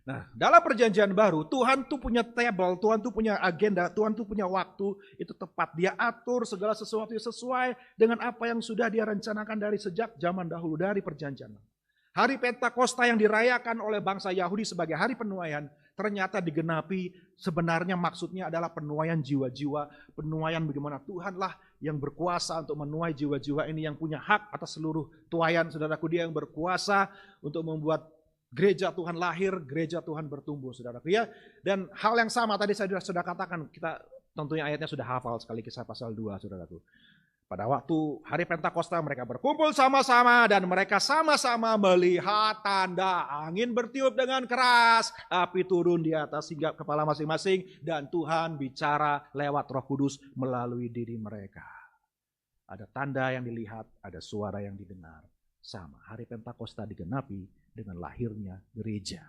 Nah, dalam perjanjian baru, Tuhan tuh punya table, Tuhan tuh punya agenda, Tuhan tuh punya waktu, itu tepat. Dia atur segala sesuatu sesuai dengan apa yang sudah dia rencanakan dari sejak zaman dahulu, dari perjanjian. Hari Pentakosta yang dirayakan oleh bangsa Yahudi sebagai hari penuaian, ternyata digenapi, sebenarnya maksudnya adalah penuaian jiwa-jiwa, penuaian bagaimana Tuhanlah yang berkuasa untuk menuai jiwa-jiwa ini, yang punya hak atas seluruh tuaian, saudaraku. Dia yang berkuasa untuk membuat gereja Tuhan lahir, gereja Tuhan bertumbuh, saudaraku ya. Dan hal yang sama tadi saya sudah katakan, kita tentunya ayatnya sudah hafal sekali, Kisah pasal 2, saudaraku. Pada waktu hari Pentakosta mereka berkumpul sama-sama dan mereka sama-sama melihat tanda angin bertiup dengan keras, api turun di atas hingga kepala masing-masing, dan Tuhan bicara lewat Roh Kudus melalui diri mereka. Ada tanda yang dilihat, ada suara yang didengar. Sama, hari Pentakosta digenapi dengan lahirnya gereja.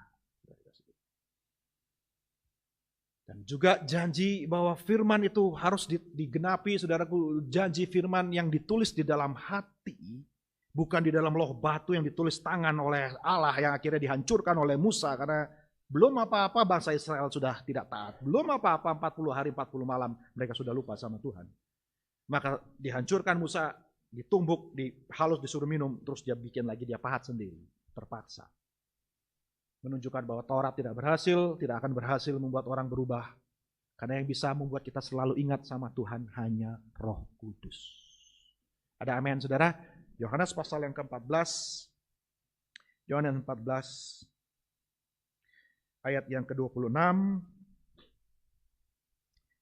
Dan juga janji bahwa firman itu harus digenapi, saudaraku. Janji firman yang ditulis di dalam hati, bukan di dalam loh batu yang ditulis tangan oleh Allah yang akhirnya dihancurkan oleh Musa. Karena belum apa-apa bangsa Israel sudah tidak taat. Belum apa-apa 40 hari 40 malam mereka sudah lupa sama Tuhan. Maka dihancurkan Musa, ditumbuk, halus disuruh minum, terus dia bikin lagi, dia pahat sendiri, terpaksa. Menunjukkan bahwa Taurat tidak berhasil, tidak akan berhasil membuat orang berubah. Karena yang bisa membuat kita selalu ingat sama Tuhan hanya Roh Kudus. Ada amin, saudara? Yohanes pasal yang ke-14, Yohanes 14, ayat yang ke-26.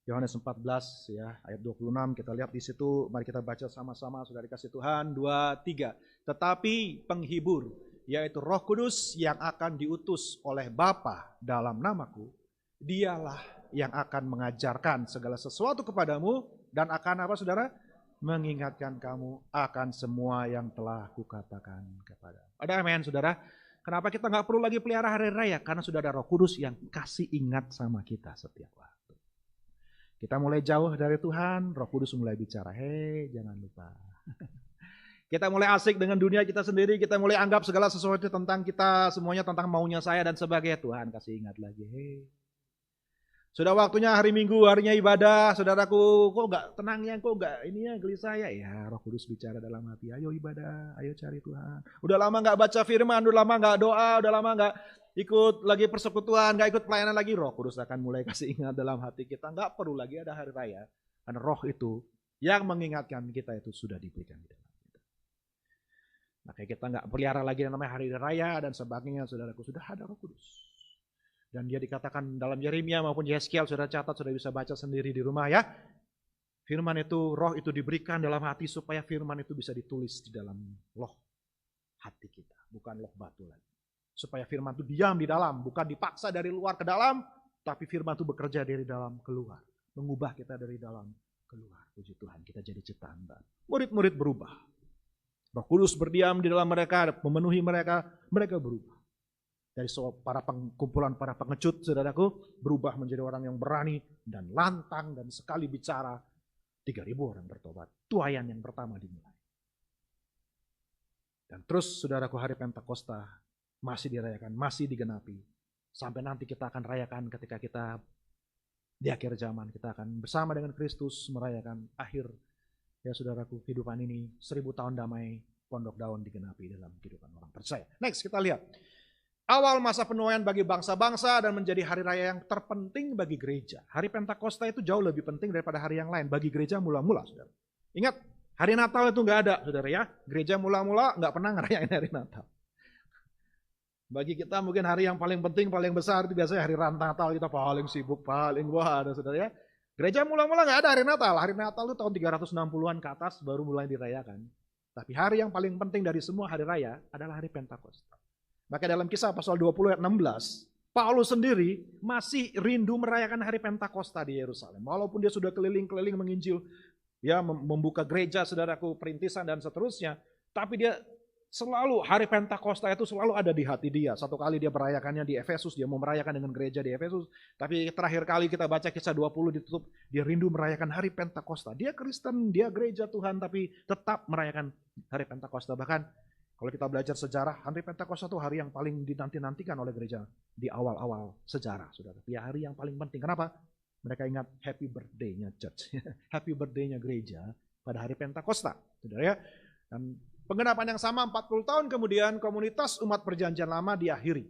Yohanes 14 ya, ayat 26, kita lihat di situ, mari kita baca sama-sama, saudara kasih Tuhan, 2, 3. Tetapi penghibur, yaitu Roh Kudus yang akan diutus oleh Bapa dalam namaku, dialah yang akan mengajarkan segala sesuatu kepadamu dan akan apa saudara? Mengingatkan kamu akan semua yang telah kukatakan kepadamu. Ada amin saudara? Kenapa kita nggak perlu lagi pelihara hari raya? Karena sudah ada Roh Kudus yang kasih ingat sama kita setiap waktu. Kita mulai jauh dari Tuhan, Roh Kudus mulai bicara, hei jangan lupa. Kita mulai asik dengan dunia kita sendiri, kita mulai anggap segala sesuatu tentang kita, semuanya tentang maunya saya dan sebagainya. Tuhan kasih ingat lagi, hei. Sudah waktunya hari Minggu, harinya ibadah, saudaraku, kok gak tenangnya, kok gak ininya gelisah ya. Roh Kudus bicara dalam hati, ayo ibadah, ayo cari Tuhan. Udah lama gak baca firman, udah lama gak doa, udah lama gak ikut lagi persekutuan, gak ikut pelayanan lagi. Roh Kudus akan mulai kasih ingat dalam hati kita, gak perlu lagi ada hari raya. Karena roh itu yang mengingatkan kita itu sudah diberikan di dalam. Makanya kita nggak pelihara lagi yang namanya hari raya dan sebagainya, saudaraku, sudah ada Roh Kudus. Dan dia dikatakan dalam Yeremia maupun Yeskiel, sudah catat, sudah bisa baca sendiri di rumah ya. Firman itu, roh itu diberikan dalam hati supaya firman itu bisa ditulis di dalam loh hati kita, bukan loh batu lagi. Supaya firman itu diam di dalam, bukan dipaksa dari luar ke dalam, tapi firman itu bekerja dari dalam keluar, mengubah kita dari dalam keluar. Puji Tuhan, kita jadi ciptaan baru. Murid-murid berubah. Roh Kudus berdiam di dalam mereka, memenuhi mereka, mereka berubah. Dari para kumpulan para pengecut, saudaraku, berubah menjadi orang yang berani dan lantang dan sekali bicara, 3.000 orang bertobat. Tuaian yang pertama dimulai. Dan terus, saudaraku, hari Pentakosta masih dirayakan, masih digenapi. Sampai nanti kita akan rayakan ketika kita di akhir zaman, kita akan bersama dengan Kristus merayakan akhir. Ya saudaraku, kehidupan ini 1000 tahun damai, pondok daun digenapi dalam kehidupan orang percaya. Next, kita lihat. Awal masa penuaian bagi bangsa-bangsa dan menjadi hari raya yang terpenting bagi gereja. Hari Pentakosta itu jauh lebih penting daripada hari yang lain. Bagi gereja mula-mula, saudara. Ingat, hari Natal itu nggak ada, saudara ya. Gereja mula-mula nggak pernah ngerayain hari Natal. Bagi kita mungkin hari yang paling penting, paling besar itu biasanya hari Natal, kita paling sibuk, paling wah ada saudara ya. Gereja mula-mula nggak ada hari Natal. Hari Natal itu tahun 360-an ke atas baru mulai dirayakan. Tapi hari yang paling penting dari semua hari raya adalah hari Pentakosta. Maka dalam Kisah pasal 20 ayat 16, Paulus sendiri masih rindu merayakan hari Pentakosta di Yerusalem. Walaupun dia sudah keliling-keliling menginjil, ya membuka gereja, saudaraku, perintisan dan seterusnya. Tapi dia selalu, hari Pentakosta itu selalu ada di hati dia. Satu kali dia merayakannya di Efesus, dia mau merayakan dengan gereja di Efesus. Tapi terakhir kali kita baca Kisah 20 ditutup, dia rindu merayakan hari Pentakosta. Dia Kristen, dia gereja Tuhan, tapi tetap merayakan hari Pentakosta. Bahkan kalau kita belajar sejarah, hari Pentakosta itu hari yang paling dinanti-nantikan oleh gereja di awal-awal sejarah, saudara. Ya, hari yang paling penting. Kenapa? Mereka ingat happy birthday-nya church, happy birthday-nya gereja pada hari Pentakosta, saudara ya. Dan penggenapan yang sama 40 tahun kemudian komunitas umat perjanjian lama diakhiri.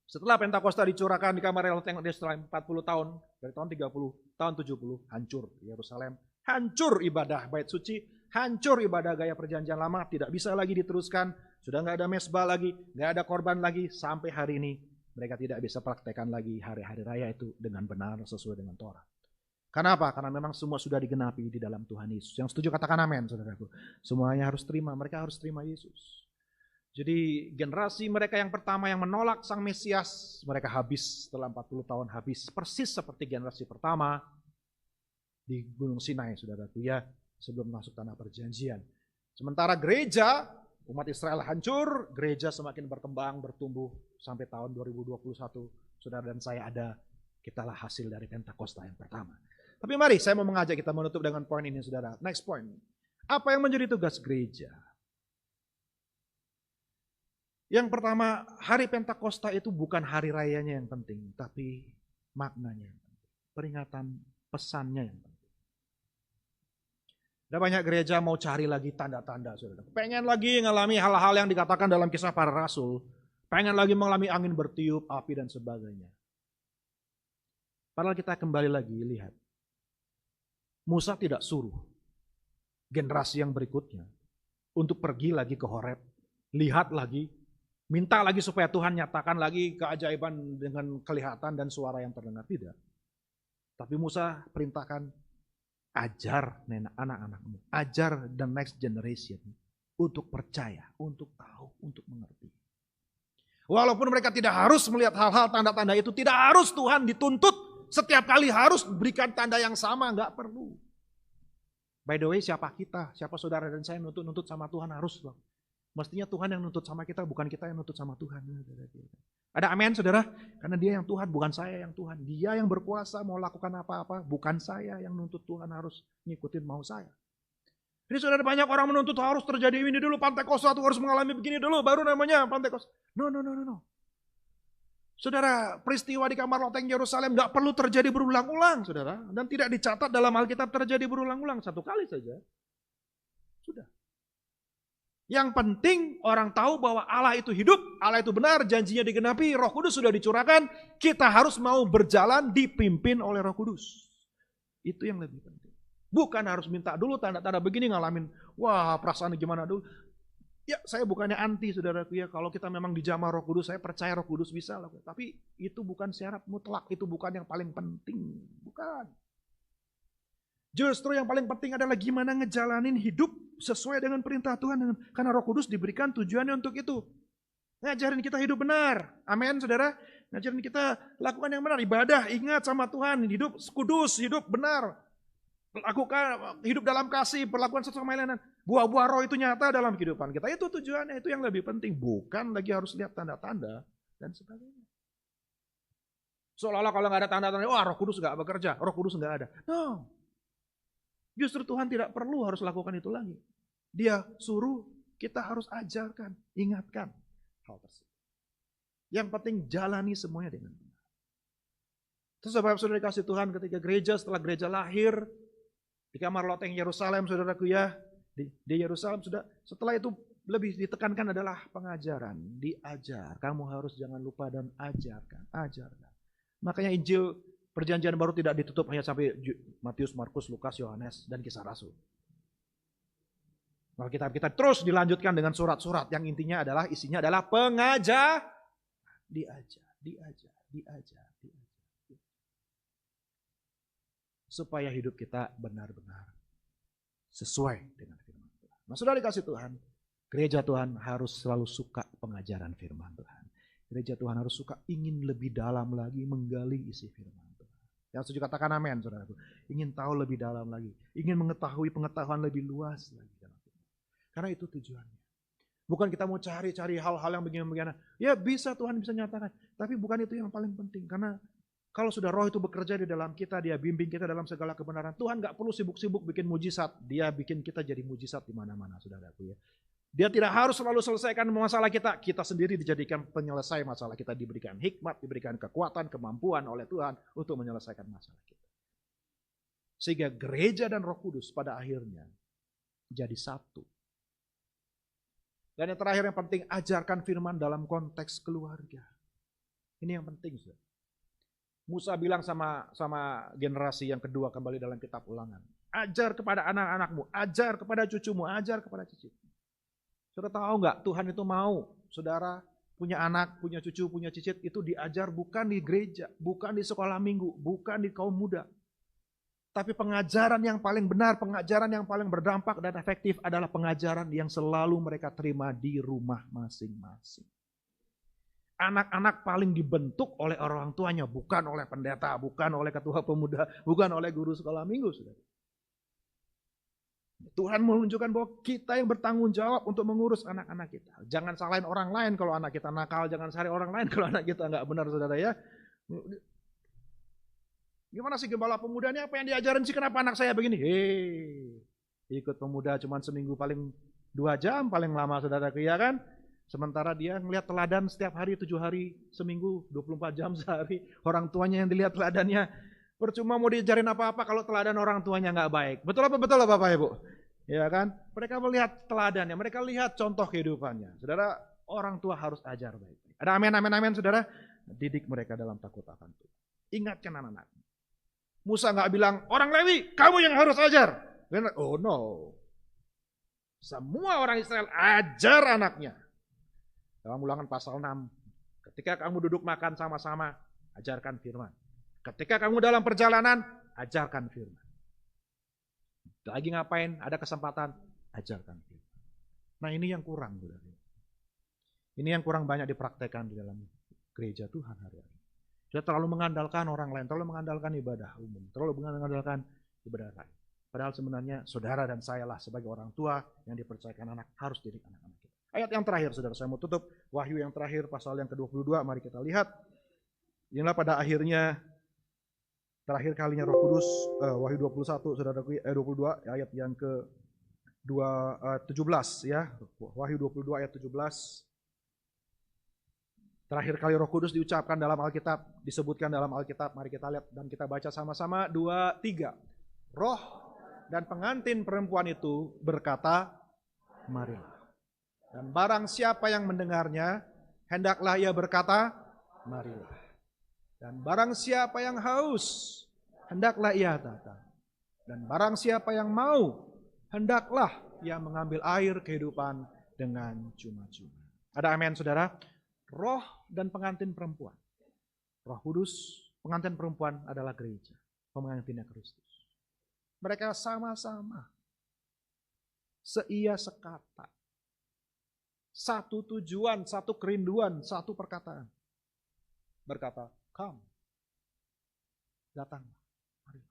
Setelah Pentakosta dicurahkan di kamar Yerusalem 40 tahun, dari tahun 30, tahun 70, hancur Yerusalem, hancur ibadah bait suci, hancur ibadah gaya perjanjian lama, tidak bisa lagi diteruskan, sudah nggak ada mesbah lagi, nggak ada korban lagi, sampai hari ini mereka tidak bisa praktekkan lagi hari-hari raya itu dengan benar sesuai dengan Taurat. Kenapa? Karena memang semua sudah digenapi di dalam Tuhan Yesus. Yang setuju katakan amin, saudaraku. Semuanya harus terima, mereka harus terima Yesus. Jadi generasi mereka yang pertama yang menolak Sang Mesias, mereka habis setelah 40 tahun habis. Persis seperti generasi pertama di Gunung Sinai, saudaraku ya, sebelum masuk tanah perjanjian. Sementara gereja, umat Israel hancur, gereja semakin berkembang, bertumbuh sampai tahun 2021. Saudara dan saya ada, kitalah hasil dari Pentakosta yang pertama. Tapi mari saya mau mengajak kita menutup dengan poin ini, saudara. Next point. Apa yang menjadi tugas gereja? Yang pertama, hari Pentakosta itu bukan hari rayanya yang penting, tapi maknanya yang penting. Peringatan pesannya yang penting. Ada banyak gereja mau cari lagi tanda-tanda, saudara. Pengen lagi ngalami hal-hal yang dikatakan dalam Kisah Para Rasul. Pengen lagi mengalami angin bertiup, api dan sebagainya. Padahal kita kembali lagi lihat. Musa tidak suruh generasi yang berikutnya untuk pergi lagi ke Horeb, lihat lagi, minta lagi supaya Tuhan nyatakan lagi keajaiban dengan kelihatan dan suara yang terdengar. Tidak. Tapi Musa perintahkan, ajar anak-anakmu, ajar the next generation untuk percaya, untuk tahu, untuk mengerti. Walaupun mereka tidak harus melihat hal-hal tanda-tanda itu, tidak harus Tuhan dituntut setiap kali harus berikan tanda yang sama, nggak perlu. By the way, siapa kita, siapa saudara dan saya nuntut sama Tuhan harus loh. Mestinya Tuhan yang nuntut sama kita, bukan kita yang nuntut sama Tuhan. Ada amin, saudara? Karena dia yang Tuhan, bukan saya yang Tuhan. Dia yang berkuasa mau lakukan apa-apa, bukan saya yang nuntut Tuhan harus ngikutin mau saya. Jadi saudara, banyak orang menuntut harus terjadi ini dulu, Pentakosta itu harus mengalami begini dulu, baru namanya Pentakosta. No. Saudara, peristiwa di kamar loteng Yerusalem gak perlu terjadi berulang-ulang, saudara. Dan tidak dicatat dalam Alkitab terjadi berulang-ulang, satu kali saja. Sudah. Yang penting orang tahu bahwa Allah itu hidup, Allah itu benar, janjinya digenapi, Roh Kudus sudah dicurahkan, kita harus mau berjalan dipimpin oleh Roh Kudus. Itu yang lebih penting. Bukan harus minta dulu tanda-tanda begini ngalamin, wah perasaan gimana dulu. Ya, saya bukannya anti, saudaraku ya. Kalau kita memang dijamah Roh Kudus, saya percaya Roh Kudus bisa lah. Tapi itu bukan syarat mutlak, itu bukan yang paling penting. Bukan. Justru yang paling penting adalah gimana ngejalanin hidup sesuai dengan perintah Tuhan. Karena Roh Kudus diberikan tujuannya untuk itu. Ngajarin kita hidup benar. Amin, saudara. Ngajarin kita lakukan yang benar. Ibadah, ingat sama Tuhan. Hidup kudus, hidup benar. Lakukan hidup dalam kasih, perlakuan satu sama lain. Buah-buah roh itu nyata dalam kehidupan kita. Itu tujuannya, itu yang lebih penting. Bukan lagi harus lihat tanda-tanda dan sebagainya. Seolah-olah kalau nggak ada tanda-tanda, wah Roh Kudus nggak bekerja, Roh Kudus nggak ada. No. Justru Tuhan tidak perlu harus lakukan itu lagi. Dia suruh, kita harus ajarkan, ingatkan hal tersebut. Yang penting jalani semuanya dengan benar. Terus saudara dikasih Tuhan ketika gereja, setelah gereja lahir, di kamar loteng Yerusalem, saudaraku ya, di Yerusalem sudah, setelah itu lebih ditekankan adalah pengajaran, diajar. Kamu harus jangan lupa dan ajarkan. Makanya Injil Perjanjian Baru tidak ditutup hanya sampai Matius, Markus, Lukas, Yohanes, dan Kisah Rasul. Alkitab kita terus dilanjutkan dengan surat-surat yang intinya adalah isinya adalah diajar. Supaya hidup kita benar-benar sesuai dengan firman Tuhan. Nah, saudara dikasih Tuhan, gereja Tuhan harus selalu suka pengajaran firman Tuhan. Gereja Tuhan harus suka ingin lebih dalam lagi menggali isi firman Tuhan. Yang setuju katakan amin, saudaraku. Ingin tahu lebih dalam lagi, ingin mengetahui pengetahuan lebih luas lagi. Karena itu tujuannya. Bukan kita mau cari-cari hal-hal yang begini-begini. Ya bisa, Tuhan bisa nyatakan. Tapi bukan itu yang paling penting. Karena kalau sudah Roh itu bekerja di dalam kita, Dia bimbing kita dalam segala kebenaran. Tuhan gak perlu sibuk-sibuk bikin mujizat. Dia bikin kita jadi mujizat di mana-mana, saudaraku ya. Dia tidak harus selalu selesaikan masalah kita. Kita sendiri dijadikan penyelesai masalah kita. Diberikan hikmat, diberikan kekuatan, kemampuan oleh Tuhan untuk menyelesaikan masalah kita. Sehingga gereja dan Roh Kudus pada akhirnya jadi satu. Dan yang terakhir yang penting, ajarkan firman dalam konteks keluarga. Ini yang penting. Musa bilang sama generasi yang kedua kembali dalam kitab Ulangan. Ajar kepada anak-anakmu, ajar kepada cucumu, ajar kepada cicitmu. Saudara tahu nggak, Tuhan itu mau saudara punya anak, punya cucu, punya cicit itu diajar bukan di gereja, bukan di sekolah minggu, bukan di kaum muda. Tapi pengajaran yang paling benar, pengajaran yang paling berdampak dan efektif adalah pengajaran yang selalu mereka terima di rumah masing-masing. Anak-anak paling dibentuk oleh orang tuanya, bukan oleh pendeta, bukan oleh ketua pemuda, bukan oleh guru sekolah minggu. Saudara. Tuhan menunjukkan bahwa kita yang bertanggung jawab untuk mengurus anak-anak kita. Jangan salahin orang lain kalau anak kita nakal, jangan salahin orang lain kalau anak kita nggak benar, saudara ya. Gimana sih gembala pemuda ini, apa yang diajarin sih, kenapa anak saya begini? Ikut pemuda cuma seminggu paling 2 jam paling lama, saudara, ya kan? Sementara dia ngelihat teladan setiap hari, 7 hari seminggu, 24 jam sehari. Orang tuanya yang dilihat teladannya. Percuma mau diajarin apa-apa kalau teladan orang tuanya nggak baik. Betul apa betul Bapak Ibu? Ya kan? Mereka melihat teladannya, mereka lihat contoh kehidupannya. Saudara, orang tua harus ajar baik-baik. Ada amin, amin, amin, saudara? Didik mereka dalam takut akan Tuhan. Ingatkan anak-anak. Musa nggak bilang, orang Lewi, kamu yang harus ajar. Oh no. Semua orang Israel ajar anaknya. Dalam Ulangan pasal 6. Ketika kamu duduk makan sama-sama, ajarkan firman. Ketika kamu dalam perjalanan, ajarkan firman. Lagi ngapain, ada kesempatan, ajarkan firman. Nah ini yang kurang. Ini yang kurang banyak dipraktekkan di dalam gereja Tuhan hari ini. Dia terlalu mengandalkan orang lain, terlalu mengandalkan ibadah umum, terlalu mengandalkan ibadah lain. Padahal sebenarnya saudara dan saya lah sebagai orang tua yang dipercayakan anak harus didik anak-anak kita. Ayat yang terakhir, saudara, saya mau tutup. Wahyu yang terakhir, pasal yang ke-22, mari kita lihat. Inilah pada akhirnya, terakhir kalinya Roh Kudus, Wahyu 21, saudara, 22, ayat yang ke-17 ya. Wahyu 22 ayat 17. Terakhir kali Roh Kudus diucapkan dalam Alkitab, disebutkan dalam Alkitab. Mari kita lihat dan kita baca sama-sama. 2, 3. Roh dan pengantin perempuan itu berkata, marilah. Dan barang siapa yang mendengarnya, hendaklah ia berkata, marilah. Dan barang siapa yang haus, hendaklah ia datang. Dan barang siapa yang mau, hendaklah ia mengambil air kehidupan dengan cuma-cuma. Ada amin, saudara? Roh dan pengantin perempuan. Roh Kudus, pengantin perempuan adalah gereja, pengantinnya Kristus. Mereka sama-sama, seia sekata, satu tujuan, satu kerinduan, satu perkataan. Berkata, come, datanglah, mari.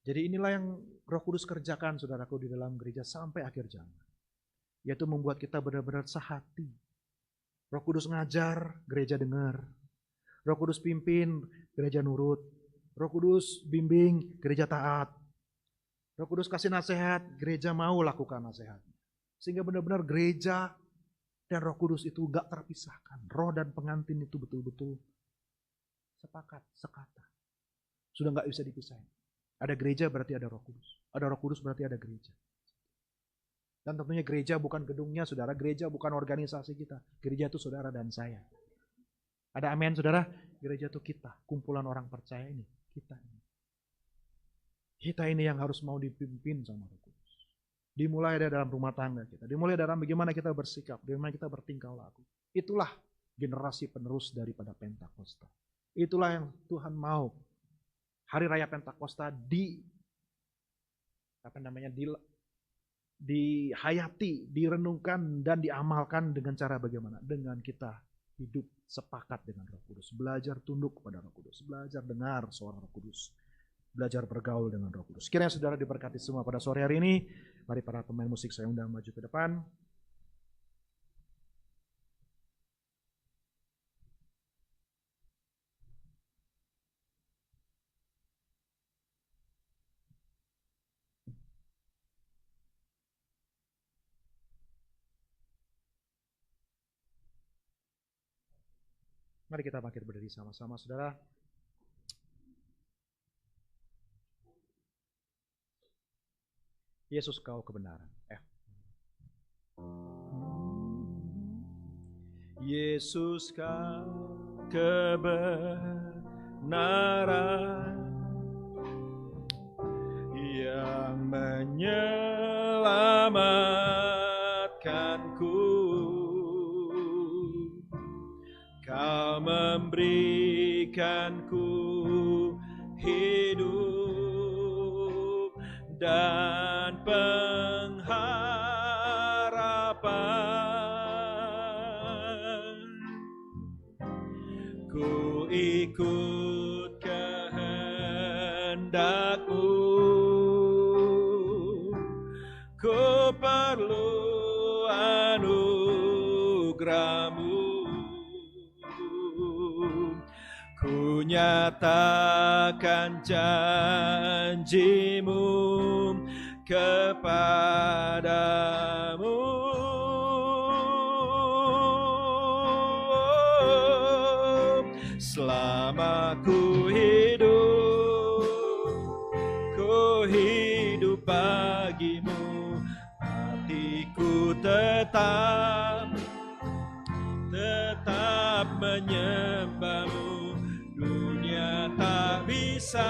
Jadi inilah yang Roh Kudus kerjakan, saudaraku, di dalam gereja sampai akhir zaman. Yaitu membuat kita benar-benar sehati. Roh Kudus ngajar, gereja dengar. Roh Kudus pimpin, gereja nurut. Roh Kudus bimbing, gereja taat. Roh Kudus kasih nasihat, gereja mau lakukan nasihat. Sehingga benar-benar gereja dan Roh Kudus itu gak terpisahkan. Roh dan pengantin itu betul-betul sepakat, sekata. Sudah gak bisa dipisahin. Ada gereja berarti ada Roh Kudus. Ada Roh Kudus berarti ada gereja. Dan tentunya gereja bukan gedungnya, saudara. Gereja bukan organisasi kita. Gereja itu saudara dan saya. Ada amin, saudara? Gereja itu kita, kumpulan orang percaya ini. Kita ini. Kita ini yang harus mau dipimpin sama Roh Kudus. Dimulai dari dalam rumah tangga kita, dimulai dari bagaimana kita bersikap, bagaimana kita bertingkah laku. Itulah generasi penerus daripada Pentakosta. Itulah yang Tuhan mau. Hari Raya Pentakosta dihayati, direnungkan dan diamalkan dengan cara bagaimana? Dengan kita hidup sepakat dengan Roh Kudus, belajar tunduk kepada Roh Kudus, belajar dengar suara Roh Kudus, belajar bergaul dengan Roh Kudus. Kiranya saudara diberkati semua pada sore hari ini. Mari para pemain musik saya undang maju ke depan. Mari kita bangkit berdiri sama-sama, saudara. Yesus kau kebenaran. Yesus kau kebenaran yang menyelamatkanku. Kau memberikanku hidup dan pengharapan. Ku ikut kehendak-Mu, ku perlu anugerah-Mu. Ku nyatakan janji-Mu kepadamu. Selama ku hidup bagi-Mu. Hatiku tetap menyembah-Mu. Dunia tak bisa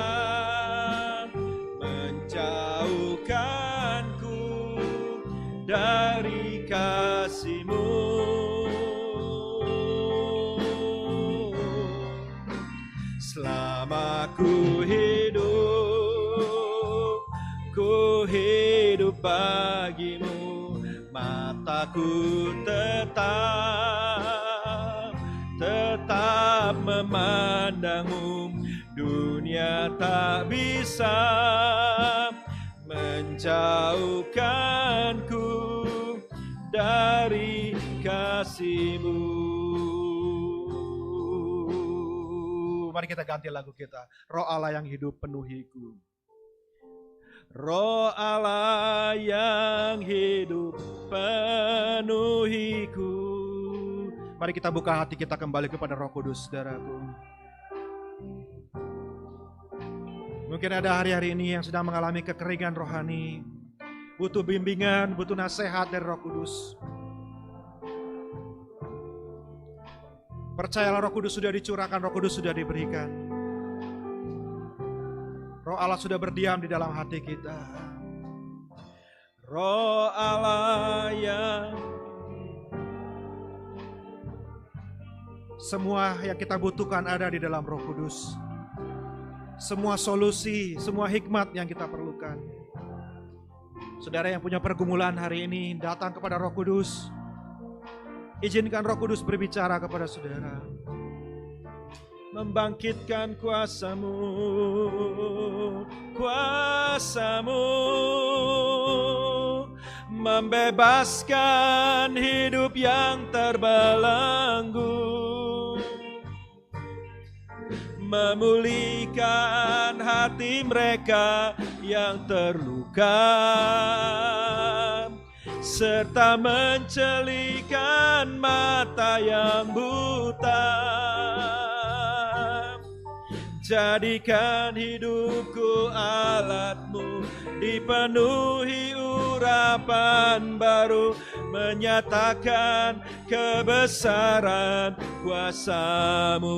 menjauhkanku dari kasih-Mu. Selama ku hidup bagi-Mu. Mataku tetap memandang-Mu. Dunia tak bisa menjauhkanku dari kasih-Mu. Mari kita ganti lagu kita. Roh Allah yang hidup penuhiku. Roh Allah yang hidup penuhiku. Mari kita buka hati kita kembali kepada Roh Kudus, saudaraku. Mungkin ada hari-hari ini yang sedang mengalami kekeringan rohani, butuh bimbingan, butuh nasihat dari Roh Kudus. Percayalah, Roh Kudus sudah dicurahkan, Roh Kudus sudah diberikan. Roh Allah sudah berdiam di dalam hati kita. Roh Allah yang semua yang kita butuhkan ada di dalam Roh Kudus. Semua solusi, semua hikmat yang kita perlukan. Saudara yang punya pergumulan hari ini, datang kepada Roh Kudus. Izinkan Roh Kudus berbicara kepada saudara. Membangkitkan kuasa-Mu, kuasa-Mu, membebaskan hidup yang terbelenggu, memulihkan hati mereka yang terluka, serta mencelikan mata yang buta. Jadikan hidupku alat-Mu, dipenuhi urapan baru, menyatakan kebesaran kuasa-Mu,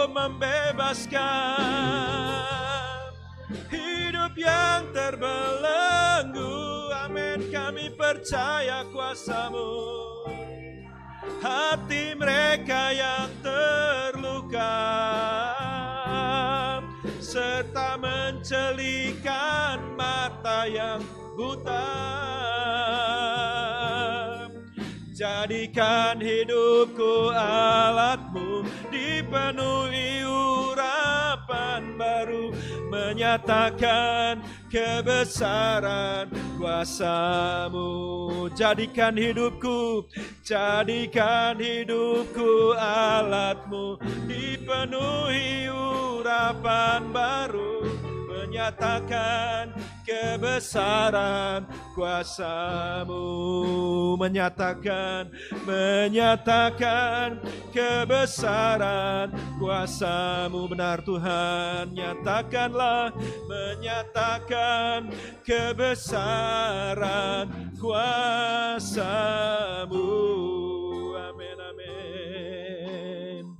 membebaskan hidup yang kami percaya kuasa-Mu. Hati mereka yang terluka, serta mencelikan mata yang buta. Jadikan hidupku alat-Mu, dipenuhi urapan baru, menyatakan kebesaran kuasa-Mu. Jadikan hidupku alat-Mu, dipenuhi urapan baru, menyatakan kebesaran kuasa-Mu. Menyatakan kebesaran kuasa-Mu. Benar Tuhan, nyatakanlah, menyatakan kebesaran kuasa-Mu. Amin, amin.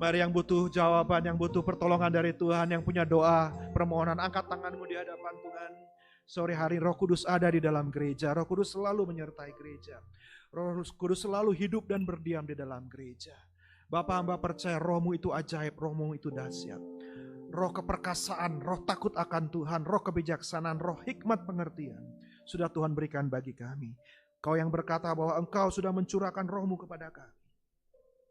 Mari yang butuh jawaban, yang butuh pertolongan dari Tuhan, yang punya doa, permohonan, angkat tanganmu di hadapan Tuhan. Sore hari Roh Kudus ada di dalam gereja. Roh Kudus selalu menyertai gereja. Roh Kudus selalu hidup dan berdiam di dalam gereja. Bapa, hamba percaya Roh-Mu itu ajaib, Roh-Mu itu dahsyat. Roh keperkasaan, roh takut akan Tuhan, roh kebijaksanaan, roh hikmat pengertian sudah Tuhan berikan bagi kami. Kau yang berkata bahwa Engkau sudah mencurahkan Roh-Mu kepada kami.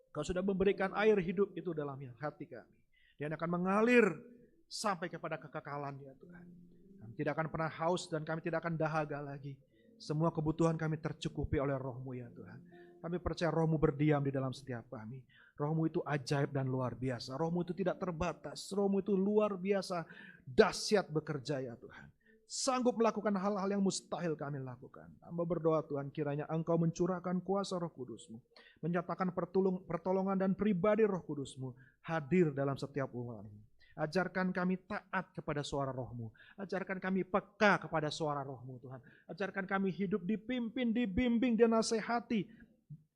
Kau sudah memberikan air hidup itu dalam hati kami. Dan akan mengalir sampai kepada kekekalan ya Tuhan. Kami tidak akan pernah haus dan kami tidak akan dahaga lagi. Semua kebutuhan kami tercukupi oleh Roh-Mu ya Tuhan. Kami percaya Roh-Mu berdiam di dalam setiap kami. Roh-Mu itu ajaib dan luar biasa. Roh-Mu itu tidak terbatas. Roh-Mu itu luar biasa, dahsyat bekerja ya Tuhan. Sanggup melakukan hal-hal yang mustahil kami lakukan. Hamba berdoa Tuhan, kiranya Engkau mencurahkan kuasa Roh Kudus-Mu, menyatakan pertolongan dan pribadi Roh Kudus-Mu hadir dalam setiap umat-Mu. Ajarkan kami taat kepada suara Roh-Mu. Ajarkan kami peka kepada suara Roh-Mu Tuhan. Ajarkan kami hidup dipimpin, dibimbing, dinasehati,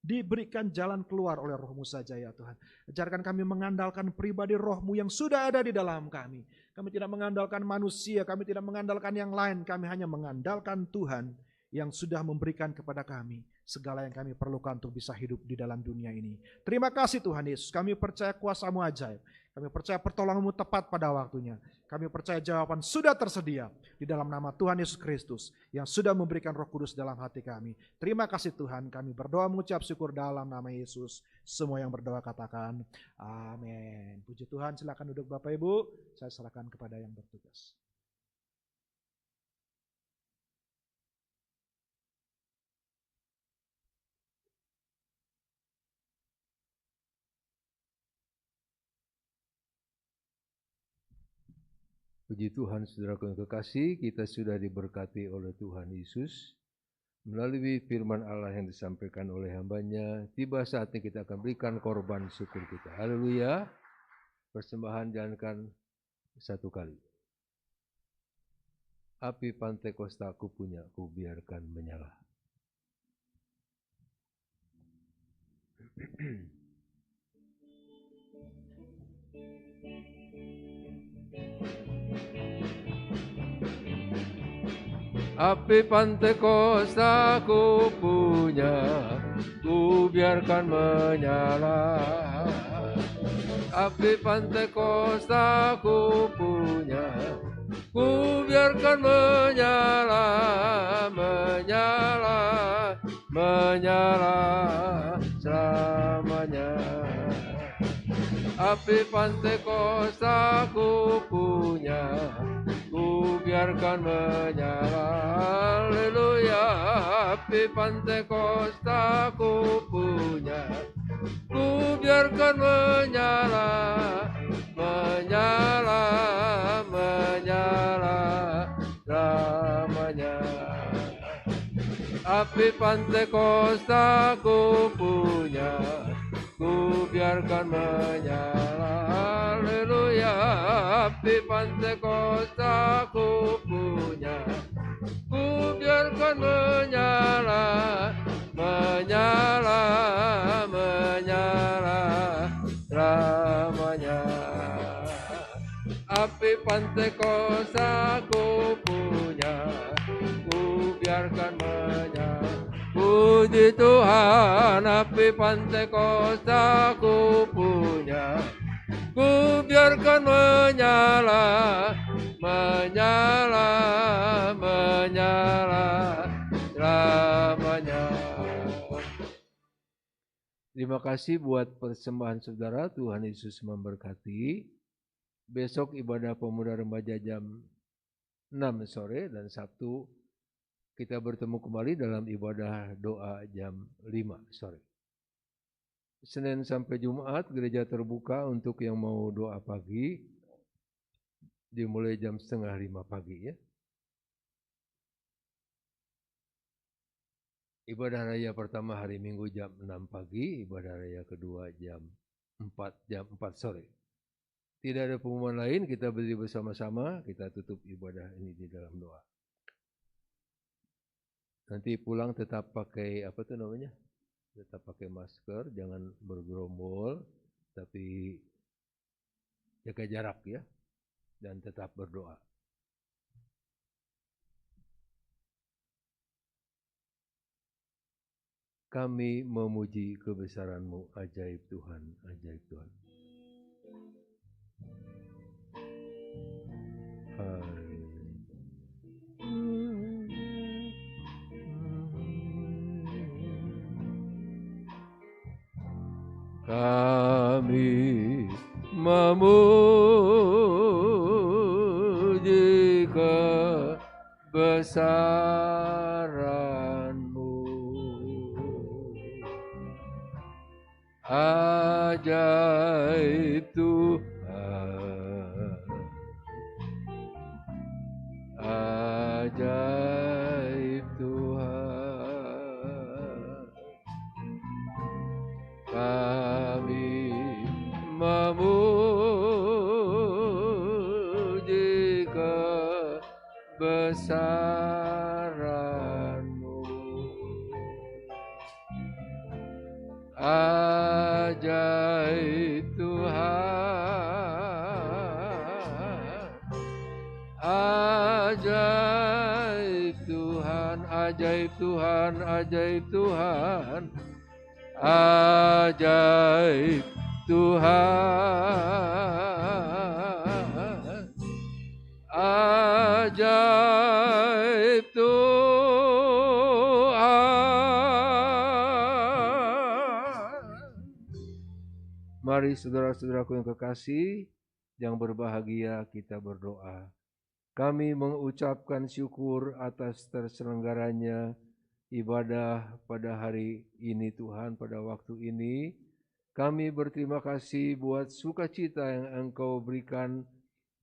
diberikan jalan keluar oleh Roh-Mu saja ya Tuhan. Ajarkan kami mengandalkan pribadi Roh-Mu yang sudah ada di dalam kami. Kami tidak mengandalkan manusia, kami tidak mengandalkan yang lain. Kami hanya mengandalkan Tuhan yang sudah memberikan kepada kami segala yang kami perlukan untuk bisa hidup di dalam dunia ini. Terima kasih Tuhan Yesus, kami percaya kuasa-Mu ajaib. Kami percaya pertolongan-Mu tepat pada waktunya. Kami percaya jawaban sudah tersedia di dalam nama Tuhan Yesus Kristus yang sudah memberikan Roh Kudus dalam hati kami. Terima kasih Tuhan, kami berdoa mengucap syukur dalam nama Yesus. Semua yang berdoa katakan amin. Puji Tuhan, silakan duduk Bapak Ibu. Saya serahkan kepada yang bertugas. Puji Tuhan, saudaraku yang kekasih, kita sudah diberkati oleh Tuhan Yesus. Melalui firman Allah yang disampaikan oleh hambanya, tiba saatnya kita akan berikan korban syukur kita. Haleluya. Persembahan jangankan satu kali. Api Pantekosta aku punya, aku biarkan menyala. Api Pantekosta ku punya, ku biarkan menyala. Api Pantekosta ku punya, ku biarkan menyala, menyala, menyala selamanya. Api Pantekosta ku punya, ku biarkan menyala. Haleluya. Api Pantekosta ku punya, ku biarkan menyala, menyala, menyala lamanya. Api Pantekosta ku punya, ku biarkan menyala. Haleluya. Api Pantekosta ku punya, ku biarkan menyala, menyala, menyala lamanya. Api api Pantekosta ku punya, ku biarkan menyala. Puji Tuhan, api Pantekosta ku punya, ku biarkan menyala, menyala, menyala selamanya. Terima kasih buat persembahan saudara. Tuhan Yesus memberkati. Besok ibadah pemuda remaja jam 6 sore dan Sabtu kita bertemu kembali dalam ibadah doa jam 5 sore. Senin sampai Jumat gereja terbuka untuk yang mau doa pagi, dimulai jam 4:30 pagi ya. Ibadah raya pertama hari Minggu jam 6 pagi, ibadah raya kedua jam 4 sore. Tidak ada pengumuman lain, kita berdiri bersama-sama, kita tutup ibadah ini di dalam doa. Nanti pulang tetap pakai tetap pakai masker, jangan bergerombol, tapi jaga jarak ya, dan tetap berdoa. Kami memuji kebesaran-Mu, ajaib Tuhan, ajaib Tuhan. Kami memuji kebesaran-Mu, ajaib Tuhan, ajaib Tuhan. Kami memuji kebesaran-Mu, ajaib Tuhan, ajaib Tuhan, ajaib Tuhan, ajaib Tuhan, ajaib Tuhan, ajaib Tuhan. Mari saudara-saudaraku yang kekasih, yang berbahagia, kita berdoa. Kami mengucapkan syukur atas terselenggaranya ibadah pada hari ini Tuhan, pada waktu ini. Kami berterima kasih buat sukacita yang Engkau berikan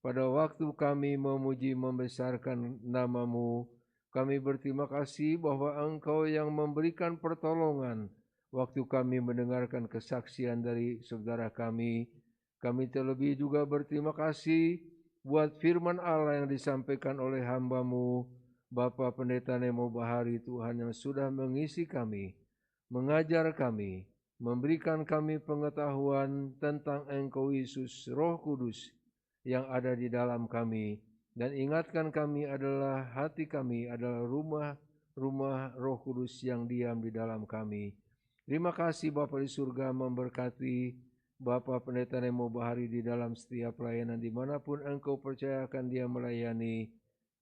pada waktu kami memuji membesarkan nama-Mu. Kami berterima kasih bahwa Engkau yang memberikan pertolongan waktu kami mendengarkan kesaksian dari saudara kami. Kami terlebih juga berterima kasih buat firman Allah yang disampaikan oleh hamba-Mu, Bapak Pendeta Nemo Bahari Tuhan, yang sudah mengisi kami, mengajar kami, memberikan kami pengetahuan tentang Engkau Yesus, Roh Kudus yang ada di dalam kami, dan ingatkan kami adalah hati kami adalah rumah Roh Kudus yang diam di dalam kami. Terima kasih Bapa di surga, memberkati Bapak Pendeta Nemo Bahari di dalam setiap pelayanan dimanapun Engkau percayakan dia melayani,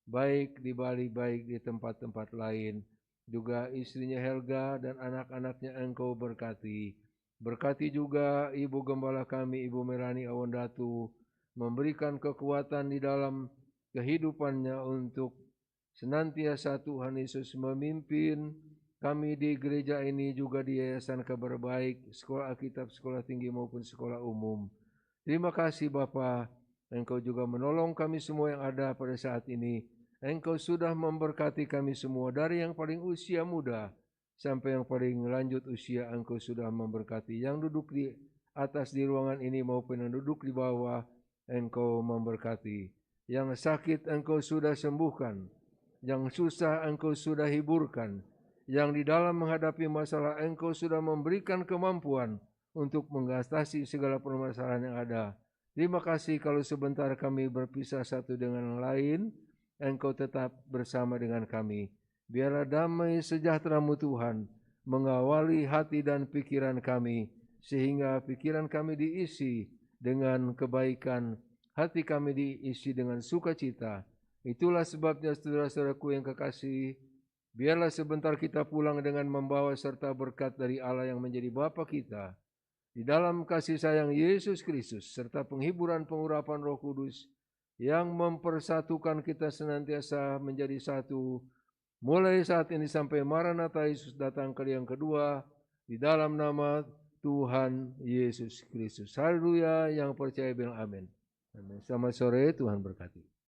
baik di Bali, baik di tempat-tempat lain. Juga istrinya Helga dan anak-anaknya Engkau berkati. Berkati juga Ibu Gembala kami, Ibu Melani Awandatu, memberikan kekuatan di dalam kehidupannya untuk senantiasa Tuhan Yesus memimpin kami di gereja ini, juga di Yayasan Kabar Baik, Sekolah Alkitab, Sekolah Tinggi maupun Sekolah Umum. Terima kasih Bapa, Engkau juga menolong kami semua yang ada pada saat ini. Engkau sudah memberkati kami semua, dari yang paling usia muda sampai yang paling lanjut usia. Engkau sudah memberkati yang duduk di atas di ruangan ini maupun yang duduk di bawah. Engkau memberkati yang sakit, Engkau sudah sembuhkan, yang susah Engkau sudah hiburkan, yang di dalam menghadapi masalah Engkau sudah memberikan kemampuan untuk mengatasi segala permasalahan yang ada. Terima kasih kalau sebentar kami berpisah satu dengan lain, Engkau tetap bersama dengan kami. Biarlah damai sejahtera-Mu Tuhan mengawali hati dan pikiran kami, sehingga pikiran kami diisi dengan kebaikan, hati kami diisi dengan sukacita. Itulah sebabnya saudara-saudaraku yang kekasih, biarlah sebentar kita pulang dengan membawa serta berkat dari Allah yang menjadi Bapa kita, di dalam kasih sayang Yesus Kristus, serta penghiburan pengurapan Roh Kudus, yang mempersatukan kita senantiasa menjadi satu, mulai saat ini sampai Maranatha Yesus datang kali yang kedua, di dalam nama Tuhan Yesus Kristus. Haleluya, yang percaya bilang amin. Amin. Selamat sore, Tuhan berkati.